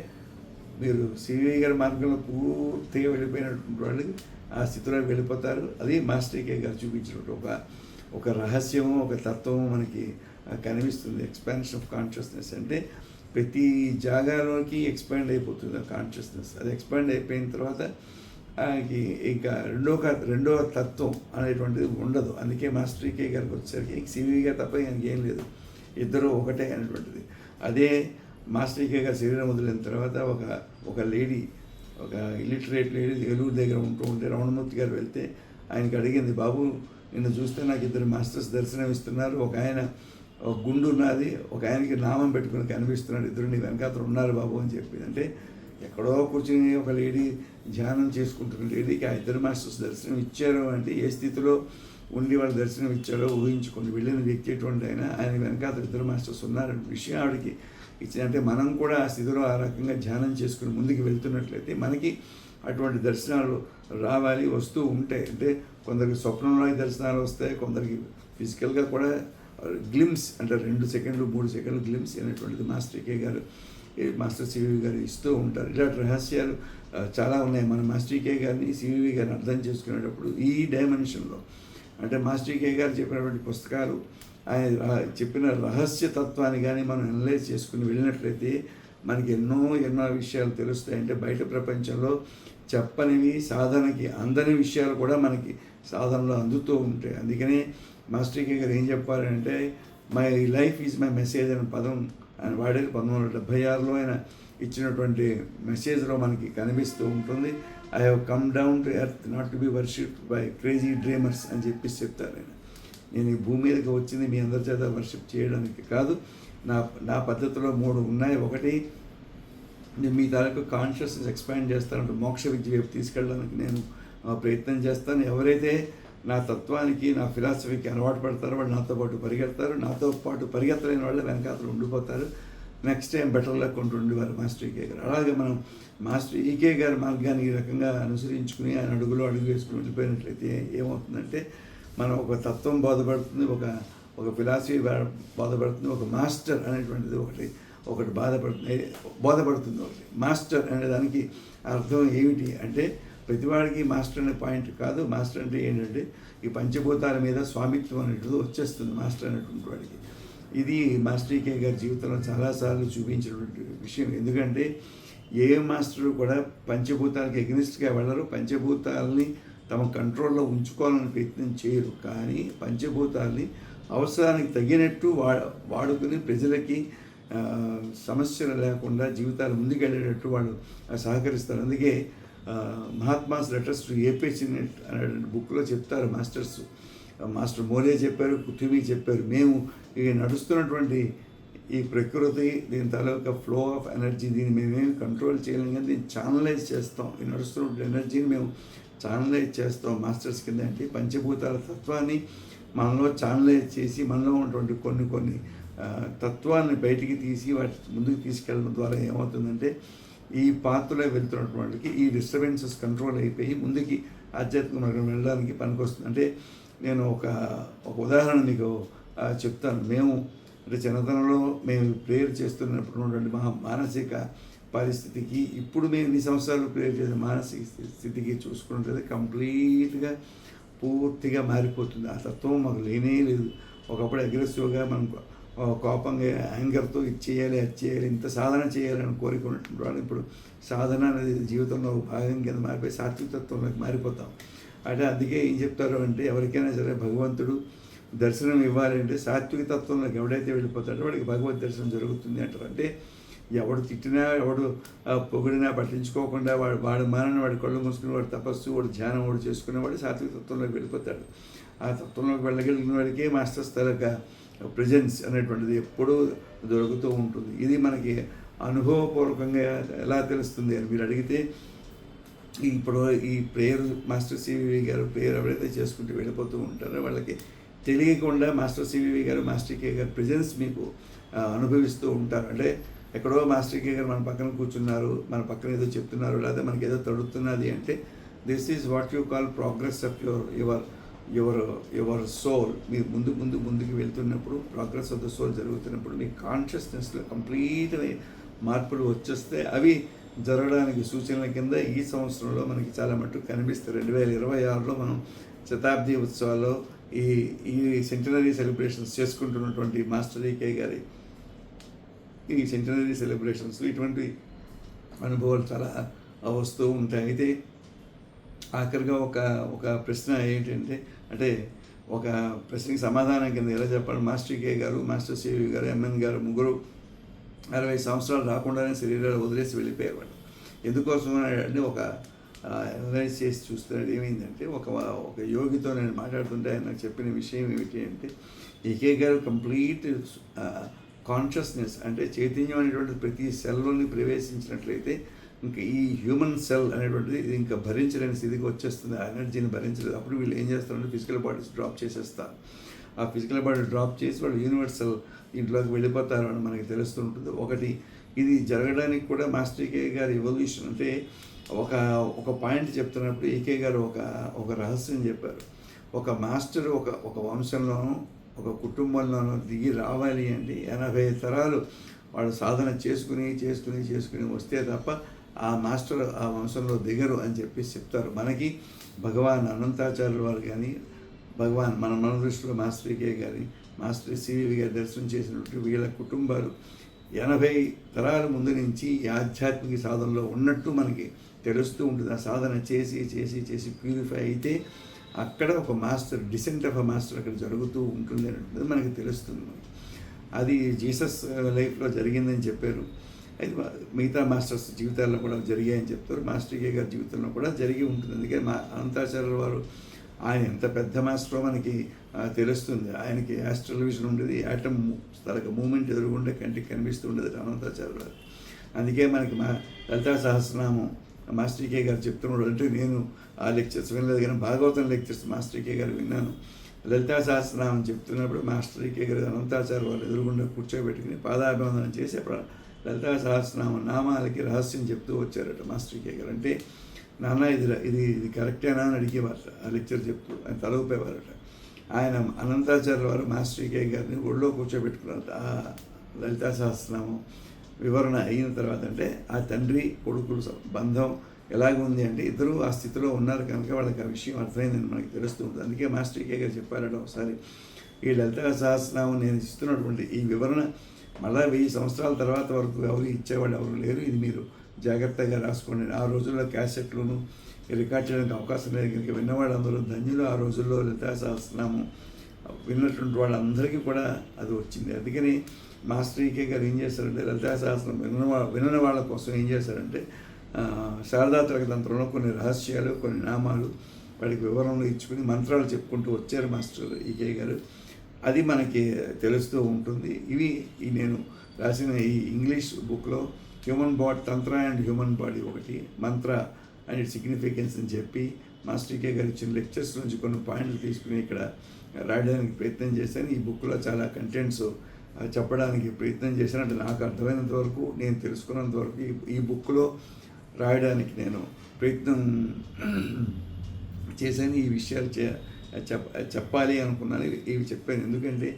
మీరు సివి గారి మార్గంలో పూర్తిగా వెళ్ళిపోయినటువంటి వాళ్ళకి ఆ స్థితిలో వెళ్ళిపోతారు. అది మాస్టర్ కే గారు చూపించినట్టు ఒక రహస్యము, ఒక తత్వము మనకి కనిపిస్తుంది. ఎక్స్పాన్షన్ ఆఫ్ కాన్షియస్నెస్ అంటే ప్రతి జాగాలోకి ఎక్స్పాండ్ అయిపోతుంది ఆ కాన్షియస్నెస్. అది ఎక్స్పాండ్ అయిపోయిన తర్వాత ఆయనకి ఇంకా రెండవ తత్వం అనేటువంటిది ఉండదు. అందుకే మాస్టర్ ఈకే గారికి వచ్చేసరికి సివి గారు తప్ప ఆయనకి ఏం లేదు, ఇద్దరు ఒకటే అనేటువంటిది. అదే మాస్టర్ ఈకే గారు శరీరం వదిలిన తర్వాత ఒక లేడీ, ఒక ఇల్లిటరేట్ లేడీ ఏలూరు దగ్గర ఉంటే రమణమూర్తి గారు వెళ్తే ఆయనకి అడిగింది, బాబు నిన్ను చూస్తే నాకు ఇద్దరు మాస్టర్స్ దర్శనం ఇస్తున్నారు, ఒక ఆయన ఒక గుండు ఉన్నది, ఒక ఆయనకి నామం పెట్టుకుని కనిపిస్తున్నాడు, ఇద్దరు నీ వెనకాతలు ఉన్నారు బాబు అని చెప్పింది. అంటే ఎక్కడో కూర్చుని ఒక లేడీ ధ్యానం చేసుకుంటున్న లేడీకి ఆ ఇద్దరు మాస్టర్స్ దర్శనం ఇచ్చారు అంటే ఏ స్థితిలో ఉండి వాళ్ళు దర్శనం ఇచ్చారో ఊహించుకొని వెళ్ళిన వ్యక్తి ఎటువంటి అయినా ఆయన వెనకాతలు ఇద్దరు మాస్టర్స్ ఉన్నారనే విషయం ఆవిడకి ఇచ్చిన. అంటే మనం కూడా ఆ స్థితిలో ఆ రకంగా ధ్యానం చేసుకుని ముందుకు వెళ్తున్నట్లయితే మనకి అటువంటి దర్శనాలు రావాలి, వస్తూ ఉంటాయి. అంటే కొందరికి స్వప్నంలో దర్శనాలు వస్తాయి, కొందరికి ఫిజికల్గా కూడా గ్లిమ్స్ అంటే 2 సెకండ్లు 3 సెకండ్లు గ్లిమ్స్ అనేటువంటిది మాస్టర్ ఈకే గారు, మాస్టర్ సివి గారు ఇస్తూ ఉంటారు. ఇలాంటి రహస్యాలు చాలా ఉన్నాయి. మన మాస్టర్ ఈకే గారిని సివి గారిని అర్థం చేసుకునేటప్పుడు ఈ డైమెన్షన్లో అంటే మాస్టర్ ఈకే గారు చెప్పినటువంటి పుస్తకాలు, ఆయన చెప్పిన రహస్యతత్వాన్ని కానీ మనం అనలైజ్ చేసుకుని వెళ్ళినట్లయితే మనకి ఎన్నో విషయాలు తెలుస్తాయి. అంటే బయట ప్రపంచంలో చెప్పనివి, సాధనకి అందని విషయాలు కూడా మనకి సాధనలో అందుతూ ఉంటాయి. అందుకనే మాస్టర్ ఈకే గారు ఏం చెప్పారంటే my life is my message అనే పదం ఆయన వాడేది 1976లో ఆయన ఇచ్చినటువంటి మెసేజ్లో మనకి కనిపిస్తూ ఉంటుంది. I have come down to earth not to be worshipped by crazy dreamers అని చెప్పేసి చెప్తారు ఆయన. నేను ఈ భూమి మీదకి వచ్చింది మీ అందరి చేత వర్షిప్ చేయడానికి కాదు, నా పద్ధతిలో 3 ఉన్నాయి. ఒకటి, నేను మీ తాలూకు కాన్షియస్నెస్ ఎక్స్పాండ్ చేస్తానంటే మోక్ష విద్య వైపు తీసుకెళ్ళడానికి నేను ప్రయత్నం చేస్తాను. ఎవరైతే నా తత్వానికి, నా ఫిలాసఫీకి అలవాటు పడతారో వాళ్ళు నాతో పాటు పరిగెడతారు, నాతో పాటు పరిగెత్తలేని వాళ్ళు వెనకాతలు ఉండిపోతారు. నెక్స్ట్ టైం బెటర్ లక్ ఉండేవారు మాస్టర్ ఈకే గారు. అలాగే మనం మాస్టర్ ఈకే గారి మార్గాన్ని ఈ రకంగా అనుసరించుకుని ఆయన అడుగులో అడుగు వేసుకుని వెళ్ళిపోయినట్లయితే ఏమవుతుందంటే మనం ఒక తత్వం బోధపడుతుంది, ఒక ఫిలాసఫీ బోధపడుతుంది, ఒక మాస్టర్ అనేటువంటిది ఒకటి బోధపడుతుంది. ఒకటి మాస్టర్ అనే దానికి అర్థం ఏమిటి అంటే ప్రతివాడికి మాస్టర్ అనే పాయింట్ కాదు. మాస్టర్ అంటే ఏంటంటే ఈ పంచభూతాల మీద స్వామిత్వం అనేటువంటిది వచ్చేస్తుంది మాస్టర్ అనేటువంటి వాడికి. ఇది మాస్టర్ ఈకే గారి జీవితంలో చాలాసార్లు చూపించినటువంటి విషయం. ఎందుకంటే ఏ మాస్టరు కూడా పంచభూతాలకి ఎగ్నిస్ట్గా వెళ్ళరు, పంచభూతాలని తమ కంట్రోల్లో ఉంచుకోవాలని ప్రయత్నం చేయరు. కానీ పంచభూతాలని అవసరానికి తగినట్టు వాడుకుని ప్రజలకి సమస్యలు లేకుండా జీవితాలు ముందుకెళ్ళేటట్టు వాళ్ళు సహకరిస్తారు. అందుకే మహాత్మాస్ లెటర్స్ టు ఏపీ చిన్నెట్ అనే బుక్లో చెప్తారు మాస్టర్ మోలే చెప్పారు, కుతుబీ చెప్పారు, మేము ఈ నడుస్తున్నటువంటి ఈ ప్రకృతి దీని తాలూకా ఫ్లో ఆఫ్ ఎనర్జీ దీన్ని మేమేమి కంట్రోల్ చేయలేం, కానీ దీన్ని ఛానలైజ్ చేస్తాం. ఈ నడుస్తున్న ఎనర్జీని మేము ఛానలైజ్ చేస్తాం మాస్టర్స్ కింద. అంటే పంచభూతాల తత్వాన్ని మనలో ఛానలైజ్ చేసి మనలో ఉన్నటువంటి కొన్ని తత్వాన్ని బయటికి తీసి వాటి ముందుకు తీసుకెళ్ళడం ద్వారా ఏమవుతుందంటే ఈ పాత్రలో వెళ్తున్నటువంటికి ఈ డిస్టర్బెన్సెస్ కంట్రోల్ అయిపోయి ముందుకి ఆధ్యాత్మిక మార్గం వెళ్ళడానికి పనికొస్తుంది. అంటే నేను ఒక ఉదాహరణ మీకు చెప్తాను. మేము అంటే చిన్నతనంలో మేము ప్రేయర్ చేస్తున్నప్పుడు ఉన్నటువంటి మానసిక పరిస్థితికి ఇప్పుడు మేము ఇన్ని సంవత్సరాలు ప్రేయర్ చేసే మానసిక స్థితికి చూసుకుంటే కంప్లీట్గా పూర్తిగా మారిపోతుంది. ఆ తత్వం మాకు లేనే లేదు. ఒకప్పుడు అగ్రెసివ్గా మనం కోపంగా యాంగర్తో ఇది చేయాలి అది చేయాలి ఇంత సాధన చేయాలని కోరుకున్నటువంటి వాళ్ళు ఇప్పుడు సాధన అనేది జీవితంలో భాగం కింద మారిపోయి సాత్వికత్వంలోకి మారిపోతాం. అంటే అందుకే ఏం చెప్తారు అంటే ఎవరికైనా సరే భగవంతుడు దర్శనం ఇవ్వాలి అంటే సాత్విక తత్వంలోకి ఎవడైతే వెళ్ళిపోతాడో వాడికి భగవద్ దర్శనం జరుగుతుంది అంటారు. అంటే ఎవడు తిట్టినా ఎవడు పొగిడినా పట్టించుకోకుండా వాడు మానని వాడి కళ్ళు మూసుకుని వాడు తపస్సు వాడు ధ్యానం వాడు చేసుకునేవాడు సాత్విక తత్వంలోకి వెళ్ళిపోతాడు. ఆ తత్వంలోకి వెళ్ళగలిగిన వాడికే మాస్టర్స్ తరగ ప్రెజెన్స్ అనేటువంటిది ఎప్పుడూ దొరుకుతూ ఉంటుంది. ఇది మనకి అనుభవపూర్వకంగా ఎలా తెలుస్తుంది అని మీరు అడిగితే ఇప్పుడు ఈ ప్రేయర్ మాస్టర్ సివి గారు ప్రేయర్ ఎవరైతే చేసుకుంటూ వెళ్ళిపోతూ ఉంటారో వాళ్ళకి తెలియకుండా మాస్టర్ సివి గారు మాస్టర్ కే గారు ప్రెజెన్స్ మీకు అనుభవిస్తూ ఉంటారు. అంటే ఎక్కడో మాస్టర్ కే గారు మన పక్కన కూర్చున్నారు, మన పక్కన ఏదో చెప్తున్నారు, లేదా మనకి ఏదో తడుతున్నది అంటే this is what you call progress of your soul. మీరు ముందుకు వెళ్తున్నప్పుడు ప్రోగ్రెస్ ఆఫ్ ద సోల్ జరుగుతున్నప్పుడు మీ కాన్షియస్నెస్లో కంప్లీట్ మార్పులు వచ్చేస్తే అవి జరగడానికి సూచనల కింద ఈ సంవత్సరంలో మనకి చాలా మట్టుకు కనిపిస్తాయి. 2026లో మనం శతాబ్ది ఉత్సవాల్లో ఈ సెంటనరీ సెలబ్రేషన్స్ చేసుకుంటున్నటువంటి మాస్టర్ ఈకే గారి ఈ సెంటనరీ సెలబ్రేషన్స్ ఇటువంటి అనుభవాలు చాలా వస్తూ ఉంటాయి. అయితే ఆఖరిగా ఒక ఒక ప్రశ్న ఏంటంటే, అంటే ఒక ప్రశ్నకి సమాధానం కింద ఎలా చెప్పాలి, మాస్టర్ కే గారు, మాస్టర్ సివి గారు, ఎంఎన్ గారు ముగ్గురు 60 సంవత్సరాలు రాకుండానే శరీరాలు వదిలేసి వెళ్ళిపోయారు వాళ్ళు. ఎందుకోసం అంటే ఒక అనలైజ్ చేసి చూస్తే ఏమైందంటే, ఒక యోగితో నేను మాట్లాడుతుంటే ఆయన నాకు చెప్పిన విషయం ఏమిటి అంటే, ఈకే గారు కంప్లీట్ కాన్షియస్నెస్ అంటే చైతన్యం అనేటువంటి ప్రతి సెల్లోని ప్రవేశించినట్లయితే ఇంకా ఈ హ్యూమన్ సెల్ అనేటువంటిది ఇది ఇంకా భరించలేని స్థితికి వచ్చేస్తుంది, ఆ ఎనర్జీని భరించలేదు. అప్పుడు వీళ్ళు ఏం చేస్తారంటే ఫిజికల్ బాడీస్ డ్రాప్ చేసేస్తారు. ఆ ఫిజికల్ బాడీ డ్రాప్ చేసి వాళ్ళు యూనివర్సల్ ఇంట్లోకి వెళ్ళిపోతారు అని మనకి తెలుస్తుంటుంది. ఒకటి ఇది జరగడానికి కూడా మాస్టర్ ఈకే గారి ఎవల్యూషన్ అంటే ఒక పాయింట్ చెప్తున్నప్పుడు ఈకే గారు ఒక రహస్యం చెప్పారు. ఒక మాస్టర్ ఒక వంశంలోనూ ఒక కుటుంబంలోనూ దిగి రావాలి అంటే 80 తరాలు వాళ్ళు సాధన చేసుకుని వస్తే తప్ప ఆ మాస్టర్ ఆ వంశంలో దిగరు అని చెప్పేసి చెప్తారు. మనకి భగవాన్ అనంతాచార్యుల వారు కానీ, భగవాన్ మన దృష్టిలో మాస్టర్ ఈకే గారి, మాస్టర్ సివి గారి దర్శనం చేసినటువంటి వీళ్ళ కుటుంబాలు 80 తరాల ముందు నుంచి ఈ ఆధ్యాత్మిక సాధనలో ఉన్నట్టు మనకి తెలుస్తూ ఉంటుంది. ఆ సాధన చేసి ప్యూరిఫై అయితే అక్కడ ఒక master descent of a master అక్కడ జరుగుతూ ఉంటుంది అనేది మనకి తెలుస్తుంది. అది జీసస్ లైఫ్లో జరిగిందని చెప్పారు. అయితే మిగతా మాస్టర్స్ జీవితాల్లో కూడా జరిగాయని చెప్తారు. మాస్టర్ ఈకే గారి జీవితంలో కూడా జరిగి ఉంటుంది. అందుకే అనంతాచార్యుల వారు ఆయన ఎంత పెద్ద మాస్టరో మనకి తెలుస్తుంది. ఆయనకి యాస్ట్రల్ విజన్ ఉండేది, యాటమ్ తనకు మూమెంట్ ఎదురుగుండే కంటికి కనిపిస్తూ ఉండేది అనంతాచార్యుల వారు. అందుకే మనకి లలితా సహస్రనామం మాస్టర్ ఈకే గారు చెప్తున్నాడు. అంటే నేను ఆ లెక్చర్స్ వినలేదు కానీ భాగవతం లెక్చర్స్ మాస్టర్ ఈకే గారు విన్నాను. లలితా సహస్రనామం చెప్తున్నప్పుడు మాస్టర్ ఈకే గారు అనంతాచార్య వారు ఎదురుగుండా కూర్చోబెట్టుకుని పాదాభివందనం చేసి అప్పుడు లలితా సహస్రనామం నామాలకి రహస్యం చెప్తూ వచ్చారట మాస్టర్ ఈకే గారు. అంటే నాన్న ఇది కరెక్టేనా అని అడిగేవారట. ఆ లెక్చర్ చెప్తూ ఆయన తలూపేవారట. ఆయన అనంతాచార్య వారు మాస్టర్ ఈకే గారిని ఒళ్ళో కూర్చోబెట్టుకున్నారట. ఆ లలితా సహస్రనామం వివరణ అయిన తర్వాత అంటే ఆ తండ్రి కొడుకులు బంధం ఎలాగుంది అంటే ఇద్దరు ఆ స్థితిలో ఉన్నారు కనుక వాళ్ళకి ఆ విషయం అర్థమైందని మనకి తెలుస్తూ ఉంటుంది. అందుకే మాస్టర్ ఈకే గారు చెప్పారట ఒకసారి, ఈ లలితా సహస్రనామం నేను ఇస్తున్నటువంటి ఈ వివరణ మళ్ళీ 1000 సంవత్సరాల తర్వాత వరకు ఎవరు ఇచ్చేవాళ్ళు ఎవరు లేరు, ఇది మీరు జాగ్రత్తగా రాసుకోండి. ఆ రోజుల్లో క్యాసెట్లను రికార్డ్ చేయడానికి అవకాశం లేదు కనుక విన్నవాళ్ళందరూ ధన్యులు. ఆ రోజుల్లో లలితా సహస్రనామం విన్నటువంటి వాళ్ళందరికీ కూడా అది వచ్చింది. అందుకని మాస్టర్ ఈకే గారు ఏం చేశారంటే లలితా సహస్రం వినని వాళ్ళ కోసం ఏం చేశారంటే శారదా తంత్రంలో కొన్ని రహస్యాలు, కొన్ని నామాలు వాడికి వివరణలు ఇచ్చుకుని మంత్రాలు చెప్పుకుంటూ వచ్చారు మాస్టర్ ఈకే గారు. అది మనకి తెలుస్తూ ఉంటుంది. ఇవి నేను రాసిన ఈ ఇంగ్లీష్ బుక్లో human body Tantra and human body ఒకటి, మంత్ర అండ్ ఇట్ సిగ్నిఫికెన్స్ అని చెప్పి మాస్టర్ ఈకే గారు ఇచ్చిన లెక్చర్స్ నుంచి కొన్ని పాయింట్లు తీసుకుని ఇక్కడ రాయడానికి ప్రయత్నం చేశాను. ఈ బుక్లో చాలా కంటెంట్స్ చెప్పడానికి ప్రయత్నం చేశాను. అంటే నాకు అర్థమైనంత వరకు, నేను తెలుసుకున్నంత వరకు ఈ బుక్లో రాయడానికి నేను ప్రయత్నం చేశాను. ఈ విషయాలు చెప్పాలి అనుకున్నాను, ఇవి చెప్పాను. ఎందుకంటే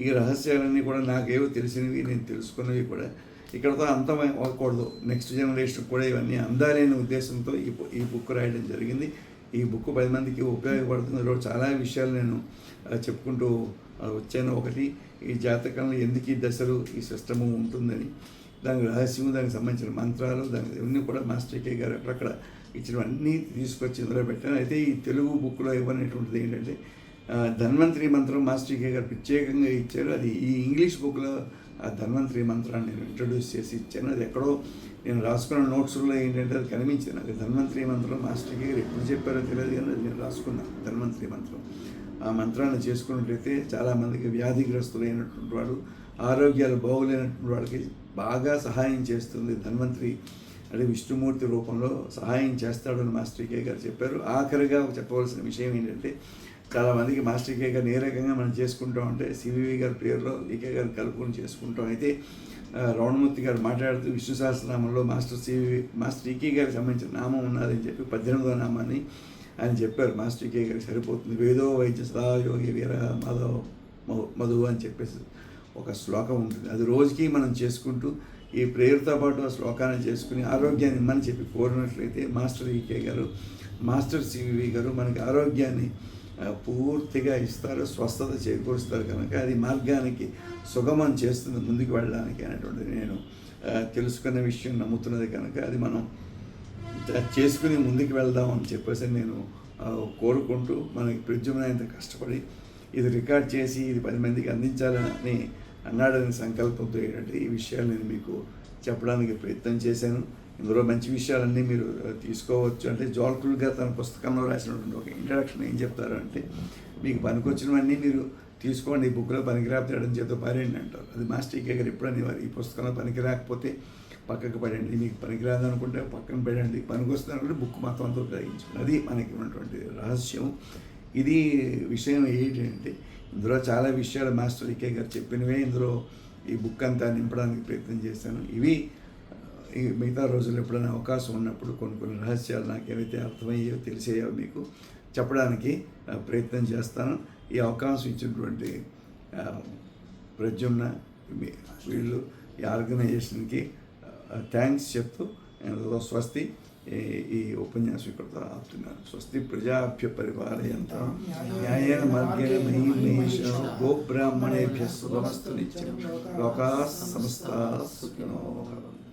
ఈ రహస్యాలన్నీ కూడా నాకేవో తెలిసినవి, నేను తెలుసుకున్నవి కూడా ఇక్కడతో అంతమై అవ్వకూడదు, నెక్స్ట్ జనరేషన్ కూడా ఇవన్నీ అందాలి అనే ఉద్దేశంతో ఈ బుక్ రాయడం జరిగింది. ఈ బుక్ 10 మందికి ఉపయోగపడుతుంది. ఈరోజు చాలా విషయాలు నేను చెప్పుకుంటూ వచ్చాను. ఒకటి, ఈ జాతకంలో ఎందుకు ఈ దశలు ఈ సిస్టము ఉంటుందని, దానికి రహస్యము, దానికి సంబంధించిన మంత్రాలు, దానికి ఇవన్నీ కూడా మాస్టర్ ఈకే గారు అక్కడక్కడ ఇచ్చినవన్నీ తీసుకొచ్చి ఇందులో పెట్టాను. అయితే ఈ తెలుగు బుక్లో ఇవ్వనటువంటిది ఏంటంటే ధన్వంతరి మంత్రం మాస్టర్ ఈకే గారు ప్రత్యేకంగా ఇచ్చారు. అది ఈ ఇంగ్లీష్ బుక్లో ఆ ధన్వంతరి మంత్రాన్ని నేను ఇంట్రడ్యూస్ చేసి ఇచ్చాను. అది ఎక్కడో నేను రాసుకున్న నోట్స్లో ఏంటంటే అది కనిపించింది నాకు. ధన్వంతరి మంత్రం మాస్టర్ ఈకే గారు ఎప్పుడు చెప్పారో తెలియదు కానీ అది నేను రాసుకున్నాను ధన్వంతరి మంత్రం. ఆ మంత్రాన్ని చేసుకున్నట్లయితే చాలామందికి వ్యాధిగ్రస్తులైనటువంటి వాడు, ఆరోగ్యాలు బాగోలేనటువంటి వాళ్ళకి బాగా సహాయం చేస్తుంది ధన్వంతరి. అంటే విష్ణుమూర్తి రూపంలో సహాయం చేస్తాడని మాస్టర్ ఈకే గారు చెప్పారు. ఆఖరిగా చెప్పవలసిన విషయం ఏంటంటే చాలామందికి మాస్టర్ ఈకే గారిని ఏ రకంగా మనం చేసుకుంటాం అంటే సివివి గారి పేరులో ఈకే గారు కలుపుకొని చేసుకుంటాం. అయితే రమణమూర్తి గారు మాట్లాడుతూ విష్ణు సహస్రనామంలో మాస్టర్ ఈకే గారికి సంబంధించిన నామం ఉన్నదని చెప్పి 18వ నామాన్ని ఆయన చెప్పారు. మాస్టర్ ఈకే గారికి సరిపోతుంది. వేదో వైద్య సదా యోగి వీర మాధవ మధు అని చెప్పేసి ఒక శ్లోకం ఉంటుంది. అది రోజుకి మనం చేసుకుంటూ ఈ ప్రేయర్తో పాటు ఆ శ్లోకాన్ని చేసుకుని ఆరోగ్యాన్ని ఇమ్మని చెప్పి కోరినట్లయితే మాస్టర్ ఈకే గారు, మాస్టర్ సివివి గారు మనకి ఆరోగ్యాన్ని పూర్తిగా ఇస్తారు, స్వస్థత చేకూరుస్తారు. కనుక అది మార్గానికి సుగమం చేస్తుంది ముందుకు వెళ్ళడానికి అనేటువంటిది నేను తెలుసుకున్న విషయం నమ్ముతున్నది. కనుక అది మనం చేసుకుని ముందుకు వెళ్దాం అని చెప్పేసి నేను కోరుకుంటూ మనకి ప్రద్యుమ్న ఇంత కష్టపడి ఇది రికార్డ్ చేసి ఇది 10 మందికి అందించాలని అన్నాడని సంకల్పంతో ఏంటంటే ఈ విషయాలు నేను మీకు చెప్పడానికి ప్రయత్నం చేశాను. ఇందులో మంచి విషయాలన్నీ మీరు తీసుకోవచ్చు. అంటే జోల్కుల్ గారు తన పుస్తకంలో రాసినటువంటి ఒక ఇంట్రడక్షన్ ఏం చెప్తారు అంటే, మీకు పనికొచ్చినవన్నీ మీరు తీసుకోండి, ఈ బుక్లో పనికిరాపుతాడని చేతో పారేయండి అంటారు. అది మాస్టర్ ఈకే గారు ఎప్పుడు అనేవారు, ఈ పుస్తకంలో పనికి రాకపోతే పక్కకు పడండి, మీకు పనికిరాదు అనుకుంటే పక్కన పడండి, పనికి వస్తుంది అనుకుంటే బుక్ మొత్తం అంతా ఉపయోగించుకోండి. అది మనకి ఉన్నటువంటి రహస్యం. ఇది విషయం ఏంటంటే, ఇందులో చాలా విషయాలు మాస్టర్ ఈకే గారు చెప్పినవే ఇందులో ఈ బుక్ అంతా నింపడానికి ప్రయత్నం చేశాను. ఇవి ఈ మిగతా రోజుల్లో ఎప్పుడైనా అవకాశం ఉన్నప్పుడు కొన్ని రహస్యాలు నాకు ఏవైతే అర్థమయ్యో తెలిసాయో మీకు చెప్పడానికి ప్రయత్నం చేస్తాను. ఈ అవకాశం ఇచ్చినటువంటి ప్రద్యుమ్న వీళ్ళు ఈ ఆర్గనైజేషన్కి థ్యాంక్స్ చెప్తూ అందులో స్వస్తి ఈ ఉపన్యాసం ఇక్కడ ఆపుతున్నాను. స్వస్తి ప్రజాభ్య పరిపాలయంతాం న్యాయేన మార్గేణ మహీం మహేషాః గోబ్రాహ్మణేభ్యः శుభమస్తు నిత్యం లోకాః సమస్తాః సుఖినో భవంతు.